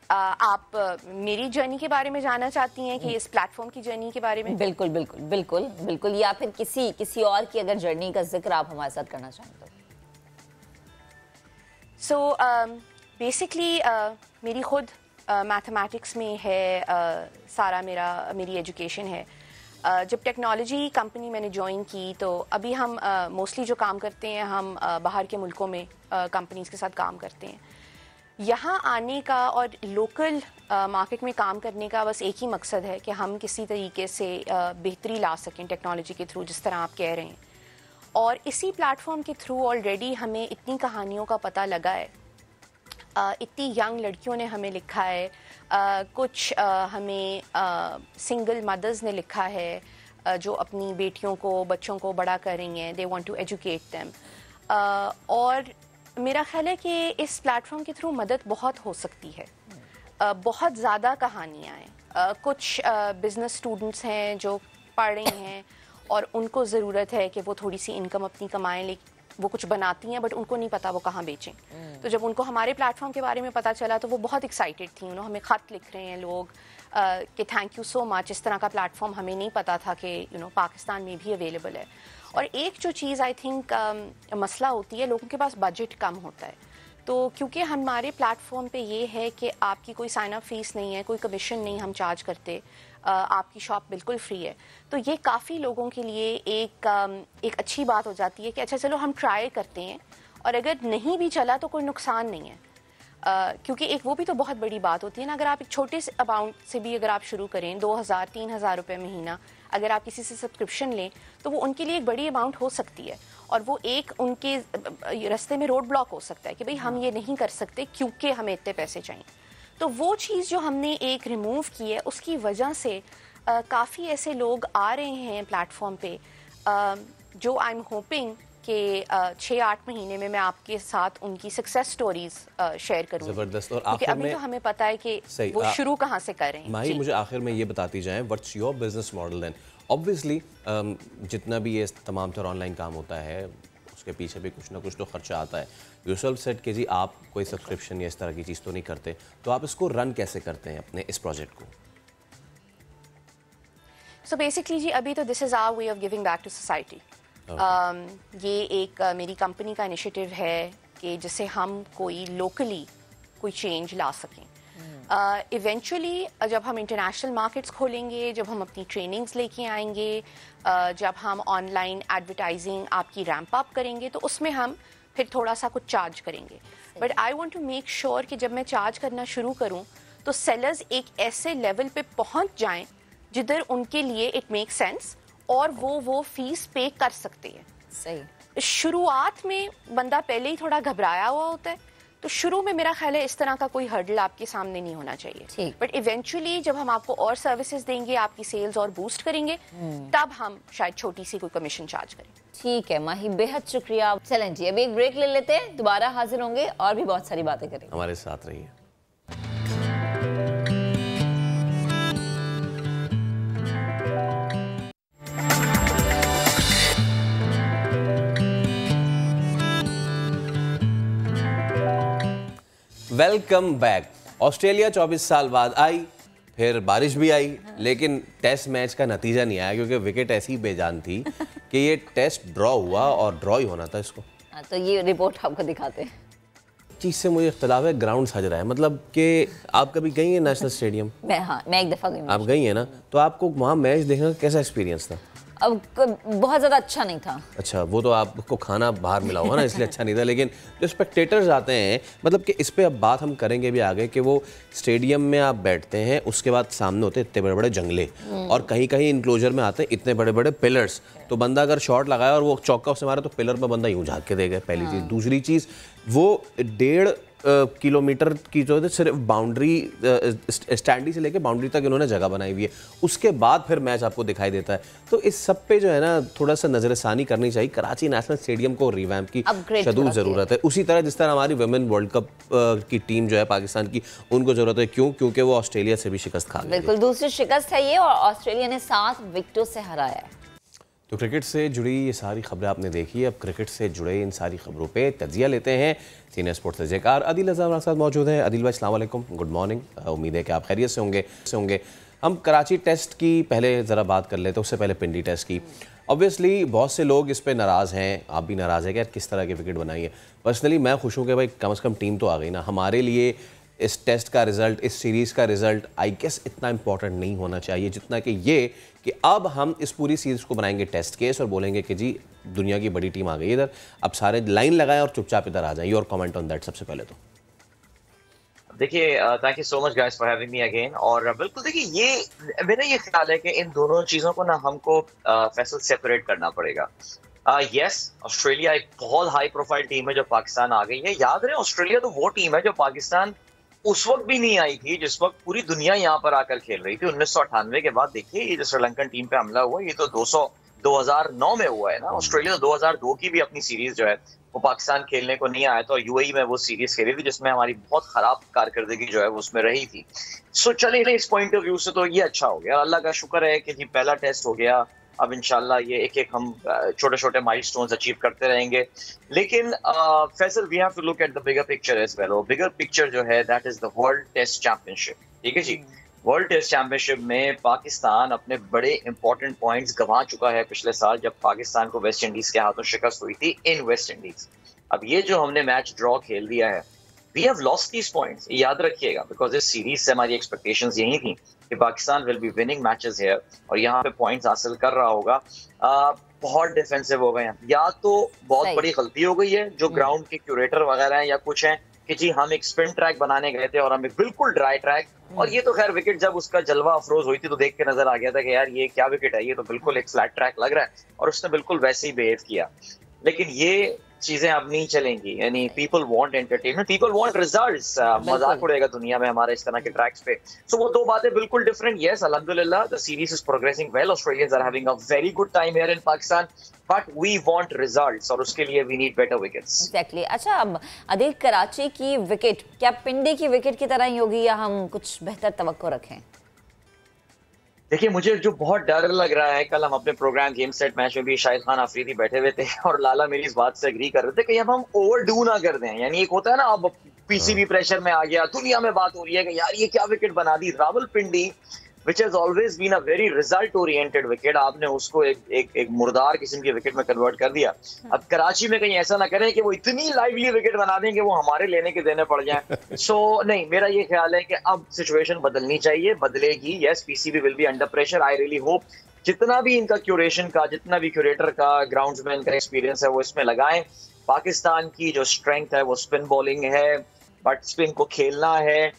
आप मेरी जर्नी के बारे में जानना चाहती हैं कि इस प्लेटफॉर्म की जर्नी के बारे में? बिल्कुल बिल्कुल बिल्कुल बिल्कुल, या फिर किसी और की अगर जर्नी का जिक्र आप हमारे साथ करना चाहें तो। सो बेसिकली मेरी खुद मैथमेटिक्स में है सारा मेरी एजुकेशन है। जब टेक्नोलॉजी कंपनी मैंने ज्वाइन की तो अभी हम मोस्टली जो काम करते हैं हम बाहर के मुल्कों में कंपनीज के साथ काम करते हैं। यहाँ आने का और लोकल मार्केट में काम करने का बस एक ही मकसद है कि हम किसी तरीके से बेहतरी ला सकें टेक्नोलॉजी के थ्रू, जिस तरह आप कह रहे हैं। और इसी प्लेटफॉर्म के थ्रू ऑलरेडी हमें इतनी कहानियों का पता लगा है, इतनी यंग लड़कियों ने हमें लिखा है, कुछ हमें सिंगल मदर्स ने लिखा है, जो अपनी बेटियों को बच्चों को बड़ा कर रही हैं, they want to educate them. और मेरा ख्याल है कि इस प्लेटफॉर्म के थ्रू मदद बहुत हो सकती है। बहुत ज़्यादा कहानियाँ हैं। कुछ बिज़नेस स्टूडेंट्स हैं जो पढ़ रही हैं और उनको ज़रूरत है कि वो थोड़ी सी इनकम अपनी कमाएं, लेकिन वो कुछ बनाती हैं बट उनको नहीं पता वो कहाँ बेचें। तो जब उनको हमारे प्लेटफॉर्म के बारे में पता चला तो वो बहुत एक्साइटेड थी। हमें ख़त लिख रहे हैं लोग कि थैंक यू सो मच, इस तरह का प्लेटफॉर्म हमें नहीं पता था कि पाकिस्तान में भी अवेलेबल है। और एक जो चीज़ आई थिंक मसला होती है, लोगों के पास बजट कम होता है। तो क्योंकि हमारे प्लेटफॉर्म पे ये है कि आपकी कोई साइन अप फीस नहीं है, कोई कमीशन नहीं हम चार्ज करते, आपकी शॉप बिल्कुल फ्री है। तो ये काफ़ी लोगों के लिए एक अच्छी बात हो जाती है कि अच्छा चलो हम ट्राई करते हैं, और अगर नहीं भी चला तो कोई नुकसान नहीं है। क्योंकि एक वो भी तो बहुत बड़ी बात होती है ना, अगर आप एक छोटे से अमाउंट से भी अगर आप शुरू करें, 2000-3000 रुपये महीना, अगर आप किसी से सब्सक्रिप्शन लें तो वो उनके लिए एक बड़ी अमाउंट हो सकती है, और वो एक उनके रास्ते में रोड ब्लॉक हो सकता है कि भाई हम ये नहीं कर सकते क्योंकि हमें इतने पैसे चाहिए। तो वो चीज़ जो हमने एक रिमूव की है, उसकी वजह से काफ़ी ऐसे लोग आ रहे हैं प्लेटफॉर्म पे जो आई एम होपिंग कि 6-8 महीने में मैं आपके साथ उनकी सक्सेस स्टोरीज शेयर करूँगी। ज़बरदस्त। और क्योंकि अभी तो हमें पता है कि वो शुरू कहाँ से कर रहे हैं। माही, मुझे आखिर में ये बताती जाएं, what's your business model then? Obviously जितना भी ये तमाम तरह ऑनलाइन काम होता है उसके पीछे भी कुछ ना कुछ तो खर्चा आता है। यूसुफ सेड कि जी आप कोई सब्सक्रिप्शन या इस तरह की चीज़ तो नहीं करते, तो आप इसको रन कैसे करते हैं अपने इस प्रोजेक्ट को? सो बेसिकली जी अभी तो this is our way of giving back to society. ये एक मेरी कंपनी का इनिशिएटिव है कि जिससे हम कोई लोकली कोई चेंज ला सकें। इवेंचुअली जब हम इंटरनेशनल मार्केट्स खोलेंगे, जब हम अपनी ट्रेनिंग्स लेके आएंगे, जब हम ऑनलाइन एडवर्टाइजिंग आपकी रैंप अप करेंगे, तो उसमें हम फिर थोड़ा सा कुछ चार्ज करेंगे। But I want to make sure कि जब मैं चार्ज करना शुरू करूं तो सेलर्स एक ऐसे लेवल पे पहुंच जाएं जिधर उनके लिए इट मेक सेंस और वो फीस पे कर सकते हैं। सही। शुरुआत में बंदा पहले ही थोड़ा घबराया हुआ होता है, तो शुरू में मेरा ख्याल है इस तरह का कोई हर्डल आपके सामने नहीं होना चाहिए। बट इवेंचुअली जब हम आपको और सर्विसेज देंगे, आपकी सेल्स और बूस्ट करेंगे, तब हम शायद छोटी सी कोई कमीशन चार्ज करें। ठीक है माही, बेहद शुक्रिया। चलें जी, अभी एक ब्रेक ले लेते हैं, दोबारा हाजिर होंगे और भी बहुत सारी बातें करेंगे। हमारे साथ रहिए। Welcome back. ऑस्ट्रेलिया 24 साल बाद आई, फिर बारिश भी आई, लेकिन टेस्ट मैच का नतीजा नहीं आया क्योंकि विकेट ऐसी बेजान थी कि ये टेस्ट ड्रॉ हुआ और ड्रॉ ही होना था इसको। तो ये रिपोर्ट आपको दिखाते हैं। चीज़ से मुझे इख्तलाफ है, ग्राउंड सज रहा है, मतलब कि आप कभी गई हैं नेशनल स्टेडियम? मैं एक दफ़ा गई हूँ। आप गई हैं ना, तो आपको वहाँ मैच देखने का कैसा एक्सपीरियंस था? अब बहुत ज़्यादा अच्छा नहीं था। अच्छा, वो तो आपको खाना बाहर मिला होगा ना इसलिए अच्छा नहीं था, लेकिन जो स्पेक्टेटर्स आते हैं, मतलब कि इस पे अब बात हम करेंगे भी आगे कि वो स्टेडियम में आप बैठते हैं, उसके बाद सामने होते हैं इतने बड़े बड़े जंगले और कहीं कहीं इंक्लोजर में आते हैं इतने बड़े बड़े पिलर्स, तो बंदा अगर शॉट लगाया और वो चौका उससे मारे तो पिलर में बंदा यूं झाँक के देगा, पहली चीज़। दूसरी चीज़, वो 1.5 किलोमीटर की जो है सिर्फ बाउंड्री स्टैंडी से लेके बाउंड्री तक इन्होंने जगह बनाई हुई है, उसके बाद फिर मैच आपको दिखाई देता है। तो इस सब पे जो है ना थोड़ा सा नजरसानी करनी चाहिए। कराची नेशनल स्टेडियम को रिवैम्प की शदूद ज़रूरत है, उसी तरह जिस तरह हमारी वुमेन वर्ल्ड कप की टीम जो है पाकिस्तान की, उनको ज़रूरत है। क्यों? क्योंकि वो ऑस्ट्रेलिया से भी शिकस्त खा गई। बिल्कुल, दूसरी शिकस्त है ये, और ऑस्ट्रेलिया ने 7 विकेटों से हराया है। तो क्रिकेट से जुड़ी ये सारी खबरें आपने देखी। अब क्रिकेट से जुड़े इन सारी खबरों पे तजिया लेते हैं। सीनियर स्पोर्ट्स तजयकार आदिल अज़हर हमारे साथ मौजूद हैं। आदिल भाई अस्सलाम वालेकुम, गुड मॉर्निंग। उम्मीद है कि आप खैरियत से होंगे। हम कराची टेस्ट की पहले ज़रा बात कर लेते हैं, उससे पहले पिंडी टेस्ट की। ऑब्वियसली बहुत से लोग इस पर नाराज़ हैं, आप भी नाराज़ हैं कि यार किस तरह के विकेट बनाई है। पर्सनली मैं खुश हूँ कि भाई कम से कम टीम तो आ गई ना। हमारे लिए इस टेस्ट का रिज़ल्ट, इस सीरीज़ का रिज़ल्ट आई गेस इतना इंपॉर्टेंट नहीं होना चाहिए जितना कि ये कि अब हम इस पूरी सीरीज़ को बनाएंगे टेस्ट केस और बोलेंगे कि जी दुनिया की बड़ी टीम आ गई इधर, अब सारे लाइन लगाएं और चुपचाप इधर आ जाएं। योर कमेंट ऑन दैट सबसे पहले तो। देखिए, thank you so much guys for having me again. और बिल्कुल देखिए, ये मेरा ये ख्याल है कि इन दोनों चीज़ों को ना हमको फैसल सेपरेट करना पड़ेगा। यस, ऑस्ट्रेलिया एक बहुत हाई प्रोफाइल टीम है जो पाकिस्तान आ गई है। याद रहे, ऑस्ट्रेलिया तो वो टीम है जो पाकिस्तान उस वक्त भी नहीं आई थी जिस वक्त पूरी दुनिया यहाँ पर आकर खेल रही थी। 1998 के बाद देखिए ये जो श्रीलंकन टीम पे हमला हुआ, ये तो 2009 में हुआ है ना। ऑस्ट्रेलिया 2002 की भी अपनी सीरीज जो है वो पाकिस्तान खेलने को नहीं आया था, और यूएई में वो सीरीज खेली थी जिसमें हमारी बहुत खराब कारकर्दगी जो है वो उसमें रही थी। सो चलिए इस पॉइंट ऑफ व्यू से तो ये अच्छा हो गया, अल्लाह का शुक्र है कि जी पहला टेस्ट हो गया। अब इंशाल्लाह ये एक एक हम छोटे छोटे माइलस्टोन्स अचीव करते रहेंगे। लेकिन Faisal, we have to look at the bigger picture as well. Bigger picture जो है that is the world test championship, ठीक है जी। वर्ल्ड टेस्ट चैंपियनशिप में पाकिस्तान अपने बड़े इंपॉर्टेंट पॉइंट्स गंवा चुका है पिछले साल, जब पाकिस्तान को वेस्ट इंडीज के हाथों शिकस्त हुई थी इन वेस्ट इंडीज। अब ये जो हमने मैच ड्रॉ खेल दिया है, we have lost these points, याद रखिएगा, बिकॉज इस सीरीज से हमारी एक्सपेक्टेशंस यही थी कि Pakistan will be winning matches here और यहाँ पे पॉइंट्स हासिल कर रहा होगा। बहुत डिफेंसिव हो गए हैं, या तो बहुत बड़ी गलती हो गई है जो ग्राउंड के क्यूरेटर वगैरह हैं या कुछ हैं कि जी हम एक स्पिन ट्रैक बनाने गए थे और हम एक बिल्कुल ड्राई ट्रैक, और ये तो खैर विकेट जब उसका जलवा अफरोज हुई थी तो देख के नजर आ गया था कि यार ये क्या विकेट है, ये तो बिल्कुल एक फ्लैट ट्रैक लग रहा है, और उसने बिल्कुल वैसे ही बिहेव किया। लेकिन ये चीजें अब नहीं चलेंगी, यानी people want entertainment, people want results. मजाक उड़ेगा दुनिया में हमारे इस तरह के ट्रैक्स पे। सो वो दो बातें बिल्कुल डिफरेंट। यस, अल्हम्दुलिल्लाह the series is progressing well, Australians are having a very good time here in Pakistan, but we want results और उसके लिए we need better wickets. Exactly. अच्छा, अब आदिल, कराची की विकेट क्या पिंडी की विकेट की तरह ही होगी या हम कुछ बेहतर तवक्को रखें? देखिए, मुझे जो बहुत डर लग रहा है, कल हम अपने प्रोग्राम गेम सेट मैच में भी शाहिद खान अफरीदी बैठे हुए थे और लाला मेरी इस बात से एग्री कर रहे थे कि अब हम ओवरडू ना कर दें। यानी एक होता है ना, अब पीसीबी प्रेशर में आ गया, दुनिया में बात हो रही है कि यार ये क्या विकेट बना दी। Rawalpindi which has always been a very result oriented wicket, आपने उसको एक मुर्दार किस्म की विकेट में कन्वर्ट कर दिया। अब कराची में कहीं ऐसा ना करें कि वो इतनी लाइवली विकेट बना दें कि वो हमारे लेने के देने पड़ जाएं। सो नहीं, मेरा ये ख्याल है कि अब सिचुएशन बदलनी चाहिए, बदलेगी। Yes, PCB will be under pressure. I really hope जितना भी इनका क्यूरेशन का, जितना भी क्यूरेटर का, ग्राउंड्समैन का एक्सपीरियंस है वो इसमें लगाएं। पाकिस्तान की जो स्ट्रेंथ है वो स्पिन बॉलिंग है, बट स्पिन को खेलना है।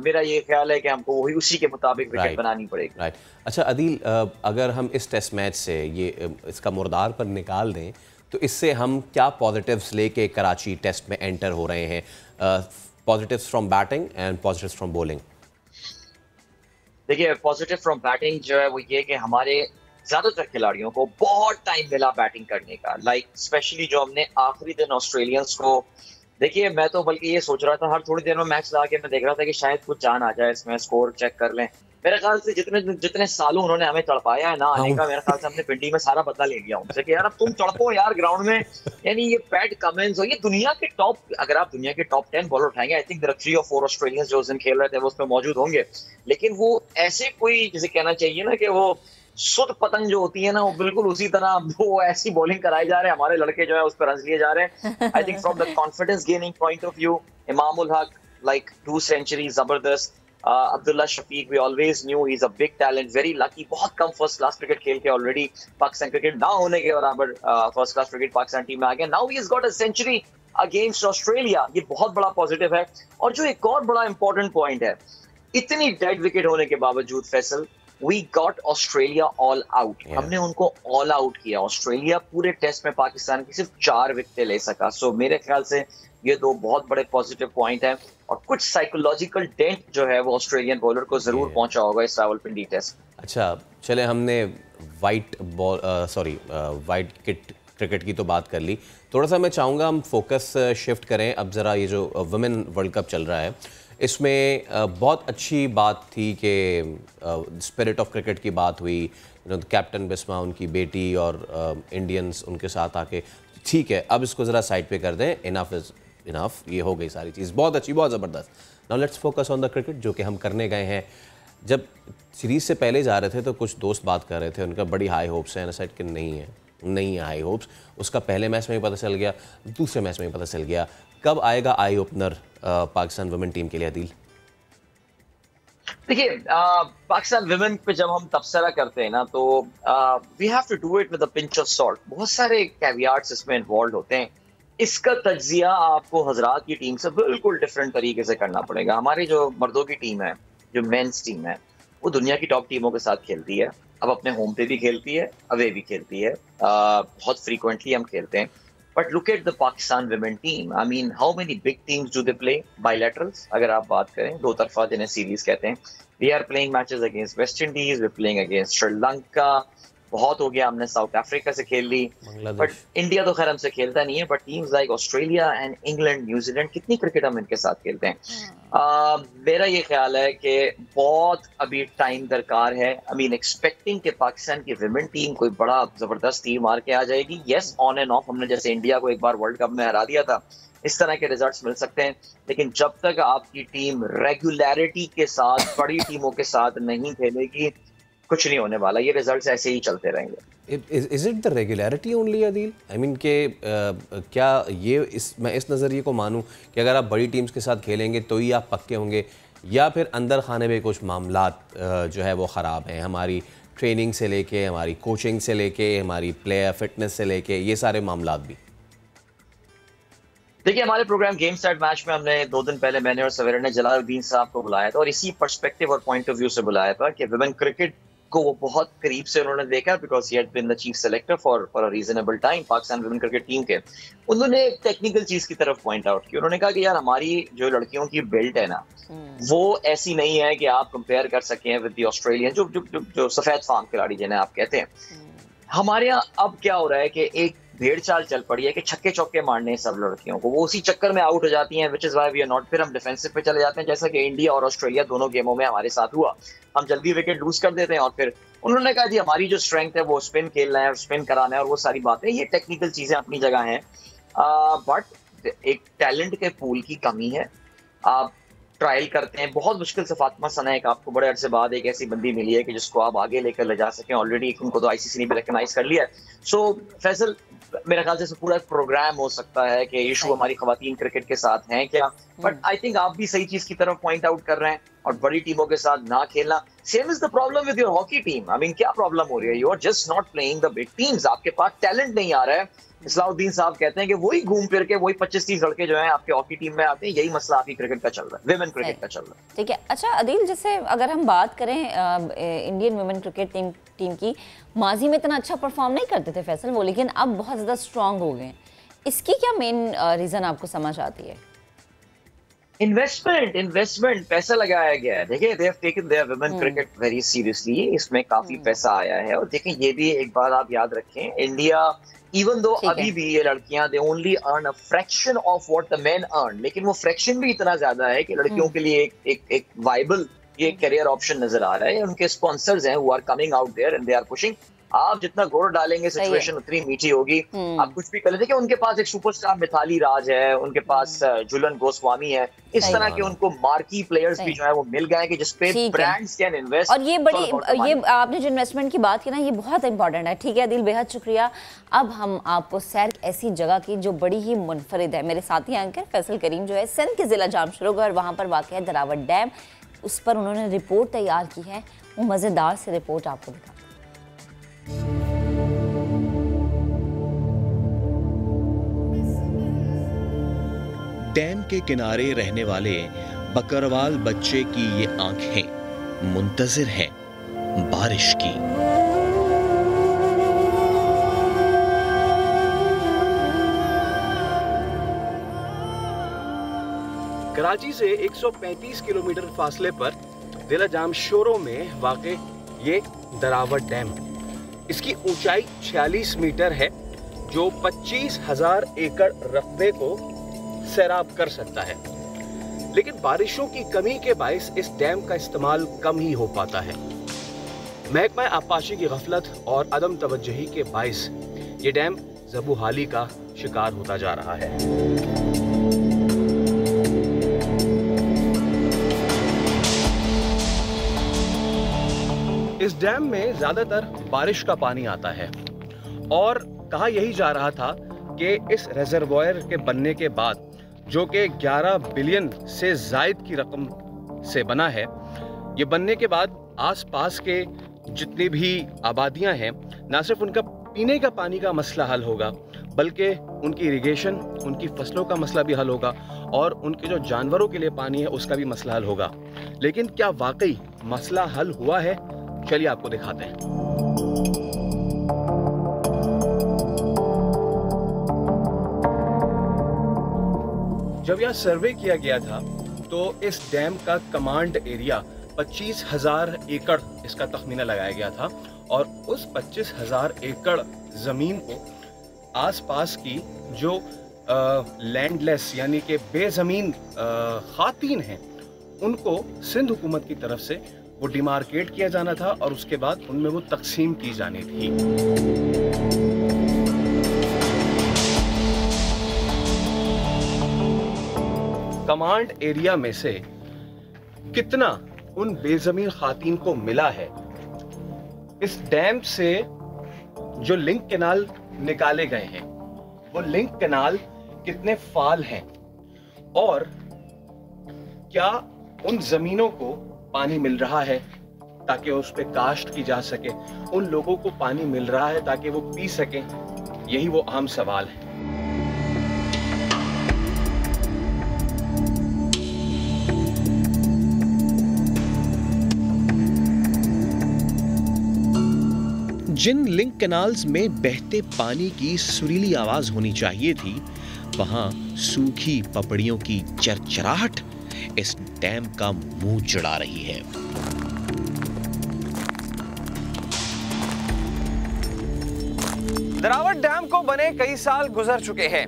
मेरा ये ख्याल है कि हमको वही उसी के मुताबिक विकेट बनानी पड़ेगी। राइट। अच्छा अदील, अगर हम इस टेस्ट मैच से ये इसका मुर्दार पर निकाल दें तो इससे हम क्या पॉजिटिव्स लेके कराची टेस्ट में एंटर हो रहे हैं? Positives from batting and positives from bowling. देखिए, पॉजिटिव फ्रॉम बैटिंग जो है वो ये कि हमारे ज्यादातर खिलाड़ियों को बहुत टाइम मिला बैटिंग करने का। लाइक स्पेशली जो हमने आखिरी दिन ऑस्ट्रेलियंस को, देखिए मैं तो बल्कि ये सोच रहा था हर थोड़ी देर में मैच लगा के मैं देख रहा था कि शायद कुछ जान आ जाए इसमें, स्कोर चेक कर लें। मेरे ख्याल से जितने सालों उन्होंने हमें तड़पाया है ना आने का, मेरे ख्याल से हमने पिंडी में सारा बदला ले लिया उनसे कि यार अब तुम तड़पो यार ग्राउंड में। यानी ये पैट कमिंस और ये दुनिया के टॉप, अगर आप दुनिया के टॉप 10 बॉलर उठाएंगे, आई थिंक देयर आर 3 और 4 ऑस्ट्रेलियंस जो उस दिन खेल रहे थे वो उसमें मौजूद होंगे। लेकिन वो ऐसे कोई, जिसे कहना चाहिए ना कि वो सुध पतंग जो होती है ना, वो बिल्कुल उसी तरह वो ऐसी बॉलिंग कराए जा रहे हैं। हमारे लड़के जो है उस पर रन लिए जा रहे हैं। I think from the confidence gaining point of view, Imamul Haq like 2 century, जबरदस्त। Abdullah Shafique, we always knew he is a big talent, very lucky, बहुत कम फर्स्ट क्लास क्रिकेट खेल के ऑलरेडी पाकिस्तान क्रिकेट ना होने के बराबर first class cricket Pakistan team में आ गया। Now he has got a century against Australia, ये बहुत बड़ा पॉजिटिव है। और जो एक और बड़ा इंपॉर्टेंट पॉइंट है, इतनी डेड विकेट होने के बावजूद Faisal, We got Australia all out. हमने उनको ऑल आउट किया। ऑस्ट्रेलिया पूरे टेस्ट में पाकिस्तान की सिर्फ 4 विकेटें ले सका। सो मेरे ख्याल से ये 2 बहुत बड़े पॉजिटिव पॉइंट हैं, और कुछ साइकोलॉजिकल डेंट जो है वो ऑस्ट्रेलियन बॉलर को जरूर पहुंचा होगा इस रावलपिंडी टेस्ट। अच्छा चले, हमने वाइट किट क्रिकेट की तो बात कर ली। थोड़ा सा मैं चाहूँगा हम फोकस शिफ्ट करें। अब ज़रा ये जो वुमेन वर्ल्ड कप चल रहा है, इसमें बहुत अच्छी बात थी कि स्पिरिट ऑफ क्रिकेट की बात हुई। कैप्टन बिस्मा, उनकी बेटी और इंडियंस उनके साथ आके, ठीक है अब इसको ज़रा साइड पे कर दें, इनफ इज़ इनफ, ये हो गई सारी चीज़, बहुत अच्छी, बहुत ज़बरदस्त। Now let's focus on the cricket, जो कि हम करने गए हैं। जब सीरीज़ से पहले जा रहे थे तो कुछ दोस्त बात कर रहे थे, उनका बड़ी हाई होप्स हैं, साइड के नहीं है हाई होप्स। उसका पहले मैच में ही पता चल गया, दूसरे मैच में ही पता चल गया। कब आएगा eye opener Pakistan women team के लिए अदील? देखिए, पाकिस्तान विमेन पे जब हम तबसरा करते हैं ना, तो we have to do it with a pinch of salt. बहुत सारे कैवियार्ड्स इसमें इन्वॉल्व होते हैं। इसका तज्जिया आपको हजरात की टीम से बिल्कुल डिफरेंट तरीके से करना पड़ेगा। हमारी जो मर्दों की टीम है, जो मेंस टीम है, वो दुनिया की टॉप टीमों के साथ खेलती है। अब अपने होम पे भी खेलती है, अवे भी खेलती है, बहुत फ्रीक्वेंटली हम खेलते हैं। But look at the Pakistan women team. I mean, how many big teams do they play? Bilaterals. अगर आप बात करें दो तरफा जिन्हें सीरीज कहते हैं. We are playing matches against West Indies. We're playing against Sri Lanka. बहुत हो गया, हमने साउथ अफ्रीका से खेल ली. बट इंडिया तो खैर हमसे खेलता नहीं है. But teams like Australia and England, New Zealand, कितनी क्रिकेट हम इनके साथ खेलते हैं. मेरा ये ख्याल है कि बहुत अभी टाइम दरकार है. आई मीन एक्सपेक्टिंग कि पाकिस्तान की विमेन टीम कोई बड़ा जबरदस्त टीम मार के आ जाएगी. यस, ऑन एंड ऑफ हमने जैसे इंडिया को एक बार वर्ल्ड कप में हरा दिया था, इस तरह के रिजल्ट्स मिल सकते हैं. लेकिन जब तक आपकी टीम रेगुलरिटी के साथ बड़ी टीमों के साथ नहीं खेलेगी, कुछ नहीं होने वाला. ये रिजल्ट्स ऐसे ही चलते रहेंगे. Is it the regularity only Adeel? I mean के क्या ये मैं इस नज़रिए को मानूं कि अगर आप बड़ी टीम्स के साथ खेलेंगे तो ही आप पक्के होंगे, या फिर अंदर खाने में कुछ मामलात जो है वो ख़राब हैं? हमारी ट्रेनिंग से लेके, हमारी कोचिंग से लेके, हमारी प्लेयर फिटनेस से लेके, ये सारे मामलात भी. देखिए, हमारे प्रोग्राम गेम सेट मैच में हमने 2 दिन पहले मैंने और सवेरा ने जलालुद्दीन साहब को बुलाया था और इसी पर्सपेक्टिव और पॉइंट ऑफ व्यू से बुलाया था कि विमेन क्रिकेट को वो बहुत करीब से उन्होंने देखा, because he had been the chief selector for a reasonable time Pakistan women cricket team के. उन्होंने एक टेक्निकल चीज की तरफ पॉइंट आउट की. उन्होंने कहा कि यार हमारी जो लड़कियों की बेल्ट है ना, वो ऐसी नहीं है कि आप कंपेयर कर सकें विद द ऑस्ट्रेलियन जो सफेद फार्म खिलाड़ी जिन्हें आप कहते हैं. हमारे यहाँ अब क्या हो रहा है कि एक भेड़ चाल चल पड़ी है कि छक्के चौके मारने हैं सब लड़कियों को. वो उसी चक्कर में आउट हो जाती हैं, which is why we are not. फिर हम डिफेंसिव पे चले जाते हैं, जैसा कि इंडिया और ऑस्ट्रेलिया दोनों गेमों में हमारे साथ हुआ. हम जल्दी विकेट लूज कर देते हैं और फिर उन्होंने कहा जी हमारी जो स्ट्रेंथ है वो स्पिन खेलना है और स्पिन कराना है और वो सारी बातें. ये टेक्निकल चीजें अपनी जगह हैं, बट एक टैलेंट के पूल की कमी है. आप ट्रायल करते हैं, बहुत मुश्किल से फातिमा सना एक आपको बड़े अरसे बाद एक ऐसी बंदी मिली है कि जिसको आप आगे लेकर ले जा सकें. ऑलरेडी उनको तो आईसीसी ने भी रिकॉग्नाइज कर लिया है. सो फैसल, मेरे ख्याल से पूरा प्रोग्राम हो सकता है कि इशू हमारी खवातीन क्रिकेट के साथ हैं क्या. बट आई थिंक आप भी सही चीज की तरफ पॉइंट आउट कर रहे हैं और बड़ी टीमों के साथ ना खेलना. Same is the problem with your hockey team. I mean क्या प्रॉब्लम हो रही है? You are just not playing the big teams. आपके पास टैलेंट नहीं आ रहा है. इस्लाउद्दीन साहब कहते हैं कि वही घूम फिर के वही 25-30 लड़के जो हैं आपके हॉकी टीम में आते हैं. यही मसला आपकी क्रिकेट का चल रहा है, विमेन क्रिकेट का चल रहा है. ठीक है. अच्छा अदील, जैसे अगर हम बात करें इंडियन वुमेन क्रिकेट टीम की, माजी में इतना अच्छा परफॉर्म नहीं करते थे फैसल वो, लेकिन अब बहुत ज़्यादा स्ट्रांग हो गए. इसकी क्या मेन रीज़न आपको समझ आती है? इन्वेस्टमेंट पैसा लगाया गया है. देखिए, they have taken there women cricket very seriously. इसमें काफी पैसा आया है. और देखिए, ये भी एक बात आप याद रखें, इंडिया इवन दो अभी भी ये लड़कियां they only earn a fraction of what the main earn, लेकिन वो फ्रैक्शन भी इतना ज्यादा है कि लड़कियों के लिए एक वाइबल ये करियर ऑप्शन नजर आ रहा है. उनके स्पॉन्सर्स हैं who are coming out there and they are pushing. आप जितना गोर डालेंगे सिचुएशन उतनी मीठी होगी. आप कुछ भी कर लेते. देखिए, उनके पास एक सुपरस्टार मिताली राज है, उनके पास झूलन गोस्वामी है. इस तरह के उनको मार्की प्लेयर्स भी जो है वो मिल गए कि जिसपे ब्रांड्स कैन इन्वेस्ट. और ये आपने जो इन्वेस्टमेंट की बात की ना, ये बहुत इंपॉर्टेंट है. ठीक है अदील, बेहद शुक्रिया. अब हम आपको सैर ऐसी जगह की जो बड़ी ही मुनफरिद है. मेरे साथी एंकर फैसल करीम जो है सिंध के जिला जामशोरगढ़, वहाँ पर वाक़ है दरावट डैम, उस पर उन्होंने रिपोर्ट तैयार की है. वो मज़ेदार से रिपोर्ट आपको दिखा. डैम के किनारे रहने वाले बकरवाल बच्चे की ये आंखें मुंतजिर हैं बारिश की. कराची से 135 किलोमीटर फासले पर जिला जामशोरो में वाक़े ये दरावट डैम. इसकी ऊंचाई 46 मीटर है, जो 25,000 एकड़ रकबे को सैराब कर सकता है. लेकिन बारिशों की कमी के बायस इस डैम का इस्तेमाल कम ही हो पाता है. महकमा आबपाशी की गफलत और अदम तवज्जुही के बायस ये डैम ज़बूहाली का शिकार होता जा रहा है. इस डैम में ज्यादातर बारिश का पानी आता है और कहा यही जा रहा था कि इस रिजर्वॉयर के बनने के बाद, जो कि 11 बिलियन से जायद की रकम से बना है, ये बनने के बाद आसपास के जितनी भी आबादियां हैं, ना सिर्फ उनका पीने का पानी का मसला हल होगा, बल्कि उनकी इरिगेशन, उनकी फसलों का मसला भी हल होगा और उनके जो जानवरों के लिए पानी है उसका भी मसला हल होगा. लेकिन क्या वाकई मसला हल हुआ है? चलिए आपको दिखाते हैं. जब यह सर्वे किया गया था तो इस डैम का कमांड एरिया 25,000 एकड़ इसका तखमीना लगाया गया था, और उस 25,000 एकड़ जमीन को आसपास की जो लैंडलेस यानी कि बेजमीन खातीन हैं उनको सिंध हुकूमत की तरफ से वो डिमार्केट किया जाना था और उसके बाद उनमें वो तकसीम की जानी थी। कमांड एरिया में से कितना उन बेजमीन खातीन को मिला है, इस डैम से जो लिंक कैनाल निकाले गए हैं वो लिंक कैनाल कितने फाल हैं, और क्या उन जमीनों को पानी मिल रहा है ताकि उस पे काश्त की जा सके, उन लोगों को पानी मिल रहा है ताकि वो पी सकें, यही वो अहम सवाल है। जिन लिंक कैनाल्स में बहते पानी की सुरीली आवाज होनी चाहिए थी, वहां सूखी पपड़ियों की चरचराहट इस डैम का मुंह चिढ़ा रही है। दरावट डैम को बने कई साल गुजर चुके हैं,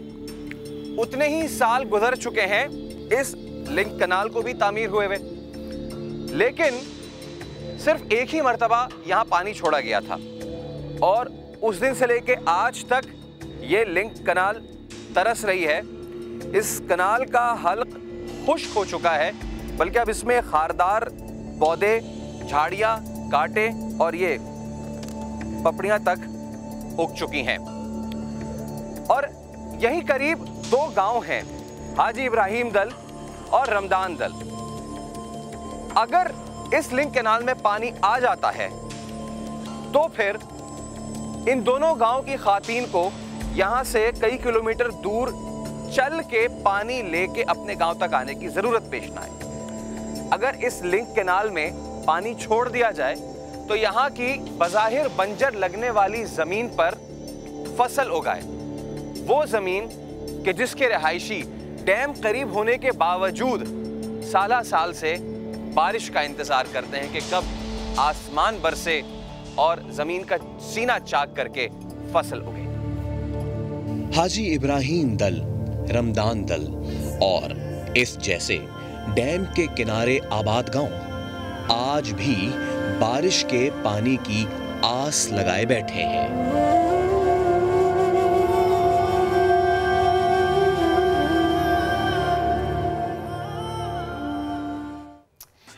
उतने ही साल गुजर चुके हैं इस लिंक कैनाल को भी तामीर हुए हुए, लेकिन सिर्फ एक ही मर्तबा यहां पानी छोड़ा गया था और उस दिन से लेके आज तक ये लिंक कैनाल तरस रही है। इस कैनाल का हल्क खुश्क हो चुका है, बल्कि अब इसमें खारदार पौधे, झाड़ियां, कांटे और ये पपड़ियां तक उग चुकी हैं। और यहीं करीब 2 गांव हैं, हाजी इब्राहिम दल और रमदान दल। अगर इस लिंक कैनाल में पानी आ जाता है तो फिर इन दोनों गांव की खातीन को यहां से कई किलोमीटर दूर चल के पानी लेके अपने गांव तक आने की जरूरत पेश ना आए। अगर इस लिंक कैनाल में पानी छोड़ दिया जाए तो यहां की बज़ाहिर बंजर लगने वाली जमीन पर फसल उगाए, वो जमीन कि जिसके रहायशी डैम करीब होने के बावजूद साला साल से बारिश का इंतजार करते हैं कि कब आसमान बरसे और जमीन का सीना चाक करके फसल उगे। हाजी इब्राहिम दल, रमदान दल और इस जैसे डैम के किनारे आबाद गांव आज भी बारिश के पानी की आस लगाए बैठे हैं।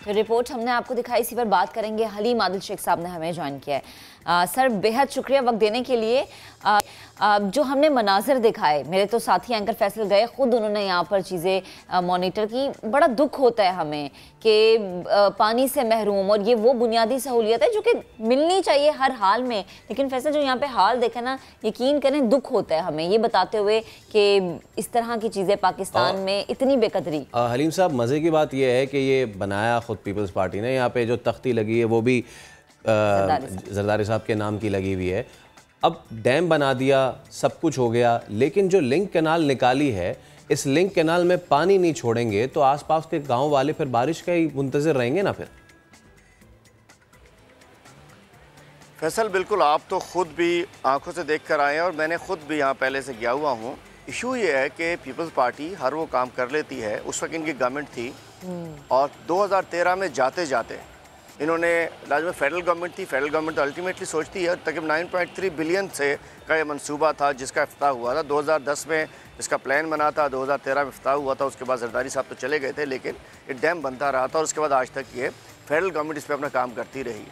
रिपोर्ट हमने आपको दिखाई, इसी पर बात करेंगे। हलीम आदिल शेख साहब ने हमें ज्वाइन किया है। सर, बेहद शुक्रिया वक्त देने के लिए। जो हमने मनाजिर दिखाए, मेरे तो साथी एंकर फैसल गए, खुद उन्होंने यहाँ पर चीज़ें मॉनिटर की। बड़ा दुख होता है हमें कि पानी से महरूम, और ये वो बुनियादी सहूलियत है जो कि मिलनी चाहिए हर हाल में। लेकिन फैसल जो यहाँ पे हाल देखा ना, यकीन करें दुख होता है हमें ये बताते हुए कि इस तरह की चीज़ें पाकिस्तान में इतनी बेकदरी। हलीम साहब, मज़े की बात यह है कि ये बनाया खुद पीपल्स पार्टी ने। यहाँ पे जो तख्ती लगी है वो भी जरदारी साहब के नाम की लगी हुई है। अब डैम बना दिया, सब कुछ हो गया, लेकिन जो लिंक कैनाल निकाली है, इस लिंक कैनाल में पानी नहीं छोड़ेंगे तो आसपास के गांव वाले फिर बारिश का ही मुंतज़िर रहेंगे ना। फिर फैसल, बिल्कुल, आप तो ख़ुद भी आंखों से देख कर आए हैं और मैंने ख़ुद भी यहाँ पहले से गया हुआ हूँ। इशू ये है कि पीपल्स पार्टी हर वो काम कर लेती है। उस वक्त इनकी गवर्नमेंट थी और 2013 में जाते जाते इन्होंने, राज्य में फेडरल गवर्नमेंट थी, फेडरल गवर्नमेंट तो अल्टीमेटली सोचती है, तकरीबन 9.3 बिलियन से का ये मनसूबा था जिसका इफ्ताह हुआ था। 2010 में इसका प्लान बना था, 2013 में इफ्ताह हुआ था। उसके बाद जरदारी साहब तो चले गए थे, लेकिन ये डैम बनता रहा था और उसके बाद आज तक ये फेडरल गवर्नमेंट इस पर अपना काम करती रही।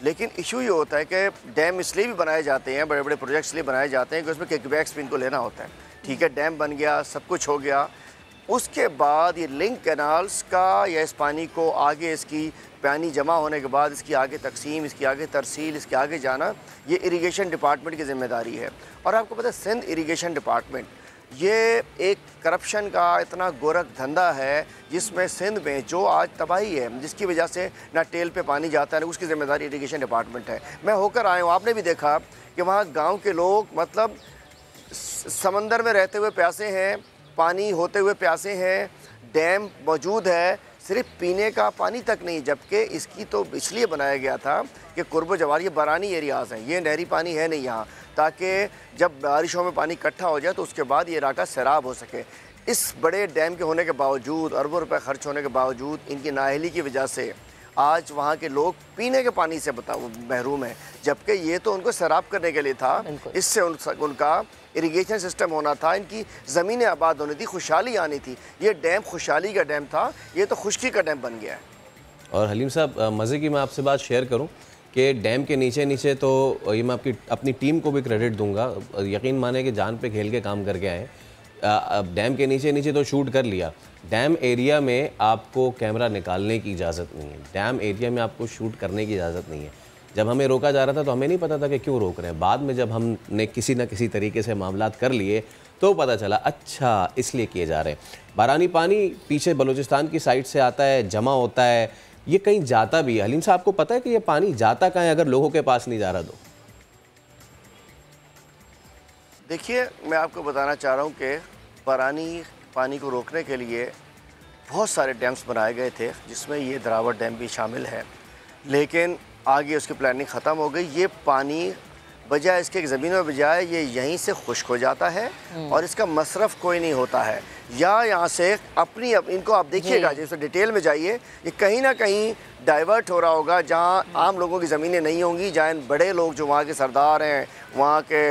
लेकिन इशू ये होता है कि डैम इसलिए भी बनाए जाते हैं, बड़े बड़े प्रोजेक्ट्स इसलिए बनाए जाते हैं कि उसमें किकबैक्स भी इनको लेना होता है। ठीक है, डैम बन गया, सब कुछ हो गया, उसके बाद ये लिंक कैनाल्स का या इस पानी को आगे, इसकी पानी जमा होने के बाद इसकी आगे तकसीम, इसकी आगे तरसील, इसके आगे जाना, ये इरिगेशन डिपार्टमेंट की ज़िम्मेदारी है। और आपको पता है, सिंध इरिगेशन डिपार्टमेंट ये एक करप्शन का इतना गोरख धंधा है जिसमें सिंध में जो आज तबाही है, जिसकी वजह से ना टेल पे पानी जाता है, उसकी ज़िम्मेदारी इरिगेशन डिपार्टमेंट है। मैं होकर आया हूँ, आपने भी देखा कि वहाँ गाँव के लोग मतलब समंदर में रहते हुए प्यासे हैं, पानी होते हुए प्यासे हैं, डैम मौजूद है, सिर्फ पीने का पानी तक नहीं, जबकि इसकी तो इसलिए बनाया गया था कि कुर्ब जवार, ये बरानी एरियाज़ हैं, ये नहरी पानी है नहीं यहाँ, ताकि जब बारिशों में पानी इकट्ठा हो जाए तो उसके बाद ये इलाका सैराब हो सके। इस बड़े डैम के होने के बावजूद, अरबों रुपए खर्च होने के बावजूद, इनकी नाअहली की वजह से आज वहाँ के लोग पीने के पानी से महरूम हैं, जबकि ये तो उनको सैराब करने के लिए था। इससे उनका इरिगेशन सिस्टम होना था, इनकी ज़मीनें आबाद होनी थी, खुशहाली आनी थी। ये डैम खुशहाली का डैम था, ये तो खुश्की का डैम बन गया है। और हलीम साहब, मज़े की मैं आपसे बात शेयर करूं कि डैम के नीचे नीचे तो ये मैं अपनी टीम को भी क्रेडिट दूंगा, यकीन माने कि जान पे खेल के काम करके आए। डैम के नीचे नीचे तो शूट कर लिया, डैम एरिया में आपको कैमरा निकालने की इजाज़त नहीं है, डैम एरिया में आपको शूट करने की इजाज़त नहीं है। जब हमें रोका जा रहा था तो हमें नहीं पता था कि क्यों रोक रहे हैं, बाद में जब हमने किसी न किसी तरीके से मामलात कर लिए तो पता चला अच्छा इसलिए किए जा रहे हैं। बारानी पानी पीछे बलूचिस्तान की साइड से आता है, जमा होता है, ये कहीं जाता भी है। हलीम साहब, आपको पता है कि ये पानी जाता कहाँ है अगर लोगों के पास नहीं जा रहा तो? देखिए, मैं आपको बताना चाह रहा हूँ कि बारानी पानी को रोकने के लिए बहुत सारे डैम्स बनाए गए थे, जिसमें ये दरावट डैम भी शामिल है, लेकिन आगे उसकी प्लानिंग ख़त्म हो गई। ये पानी बजाय इसके ज़मीन में बजाय ये यहीं से खुश्क हो जाता है और इसका मसरफ़ कोई नहीं होता है, या यहाँ से इनको आप देखिएगा, जैसे डिटेल में जाइए, ये कहीं ना कहीं डाइवर्ट हो रहा होगा जहाँ आम लोगों की ज़मीनें नहीं होंगी, जहाँ बड़े लोग जो वहाँ के सरदार हैं, वहाँ के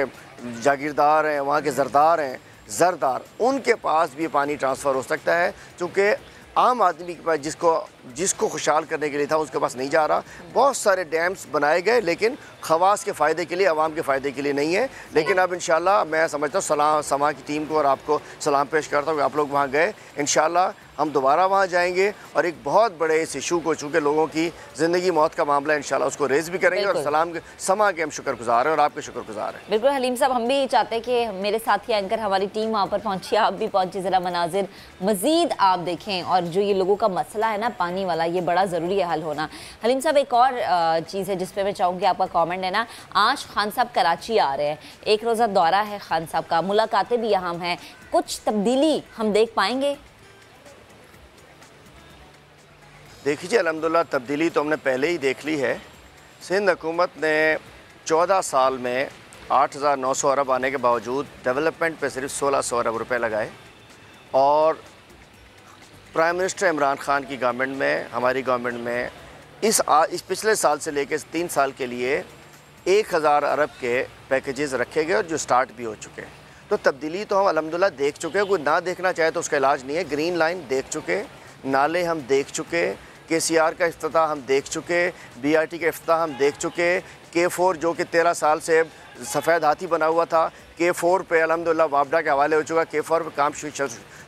जागीरदार हैं, वहाँ के ज़रदार, उनके पास भी पानी ट्रांसफ़र हो सकता है, चूँकि आम आदमी के पास जिसको खुशहाल करने के लिए था उसके पास नहीं जा रहा। बहुत सारे डैम्स बनाए गए लेकिन खवास के फ़ायदे के लिए, आवाम के फ़ायदे के लिए नहीं है। लेकिन अब इंशाल्लाह मैं समझता हूँ समा की टीम को और आपको सलाम पेश करता हूँ, आप लोग वहाँ गए, इंशाल्लाह हम दोबारा वहाँ जाएंगे और एक बहुत बड़े इस इशू को, चूँकि लोगों की ज़िंदगी मौत का मामला है, इंशाल्लाह उसको रेज़ भी करेंगे और समा के हम शुक्रगुज़ार हैं और आपके शुक्रगुज़ार हैं। बिल्कुल हलीम साहब, हम भी चाहते हैं कि मेरे साथी एंकर, हमारी टीम वहाँ पर पहुँची, आप भी पहुँचे, ज़रा मनाजिर मज़ीद आप देखें, और जो ये लोगों का मसला है ना पानी वाला, ये बड़ा ज़रूरी है हल होना। हलीम साहब, एक और चीज़ है जिस पर मैं चाहूँगी आपका कॉमेंट है ना, आज खान साहब कराची आ रहे हैं, एक रोज़ा दौरा है खान साहब का, मुलाकातें भी यहाँ हैं, कुछ तब्दीली हम देख पाएंगे? देखिए, अल्हम्दुलिल्लाह तब्दीली तो हमने पहले ही देख ली है। सिंध हुकूमत ने 14 साल में 8,900 अरब आने के बावजूद डेवलपमेंट पे सिर्फ 1,600 अरब रुपए लगाए, और प्राइम मिनिस्टर इमरान खान की गवर्नमेंट में, हमारी गवर्नमेंट में इस पिछले साल से लेकर 3 साल के लिए 1,000 अरब के पैकेजेस रखे गए और जो स्टार्ट भी हो चुके हैं। तो तब्दीली तो हम अल्हम्दुलिल्लाह देख चुके हैं, कोई ना देखना चाहे तो उसका इलाज नहीं है। ग्रीन लाइन देख चुके, नाले हम देख चुके, KCR का इफ्तिताह हम देख चुके, BRT का इफ्तिताह हम देख चुके, K4 जो कि 13 साल से सफ़ेद हाथी बना हुआ था, K4 पे अल्हम्दुलिल्लाह वापडा के हवाले हो चुका, K4 पे काम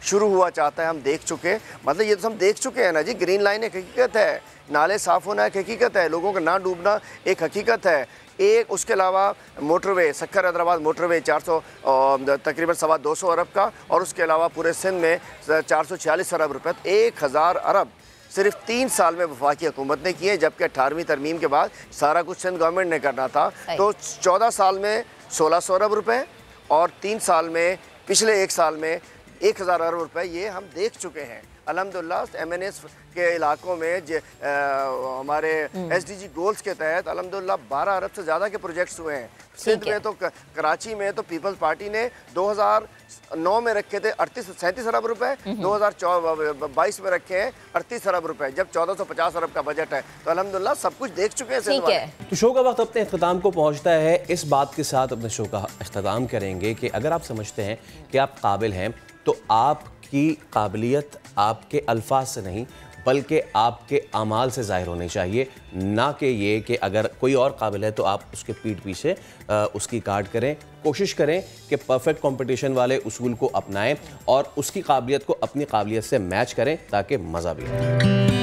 शुरू हुआ चाहता है, हम देख चुके। मतलब ये तो हम देख चुके हैं ना जी। ग्रीन लाइन एक हकीकत है, नाले साफ़ होना एक हकीकत है, लोगों का ना डूबना एक हकीकत है। एक उसके अलावा मोटरवे, सक्खर हैदराबाद मोटरवे 400 तकरीबन 225 अरब का, और उसके अलावा पूरे सिंध में 446 अरब रुपये, 1,000 अरब सिर्फ 3 साल में वफाकी हुकूमत ने किए, जबकि 18वीं तरमीम के बाद सारा कुछ सिंध गवर्नमेंट ने करना था। तो 14 साल में 1,600 अरब रुपये और 3 साल में, पिछले 1 साल में 1,000 अरब रुपये, ये हम देख चुके हैं। अल्हम्दुलिल्लाह MNS के इलाकों में हमारे SDG गोल्स के तहत अल्हम्दुलिल्लाह 12 अरब से ज़्यादा के प्रोजेक्ट्स हुए हैं। सिंध में तो, कराची में तो पीपल्स पार्टी ने 2009 में रखे थे 37 अरब रुपए, 2022 में रखे हैं 38 अरब रुपए, जब 1450 अरब का बजट है। तो अल्हम्दुलिल्लाह सब कुछ देख चुके हैं। ठीक है, तो शो का वक्त अपने अख्ताम को पहुंचता है। इस बात के साथ अपने शो का अख्ताम करेंगे कि अगर आप समझते हैं कि आप काबिल हैं तो आपकी काबिलियत आपके अल्फाज से नहीं बल्कि आपके अमाल से ज़ाहिर होनी चाहिए, ना कि ये कि अगर कोई और काबिल है तो आप उसके पीठ पीछे उसकी काट करें। कोशिश करें कि परफेक्ट कंपटीशन वाले उसूल को अपनाएं और उसकी काबिलियत को अपनी काबिलियत से मैच करें ताकि मज़ा भी आए।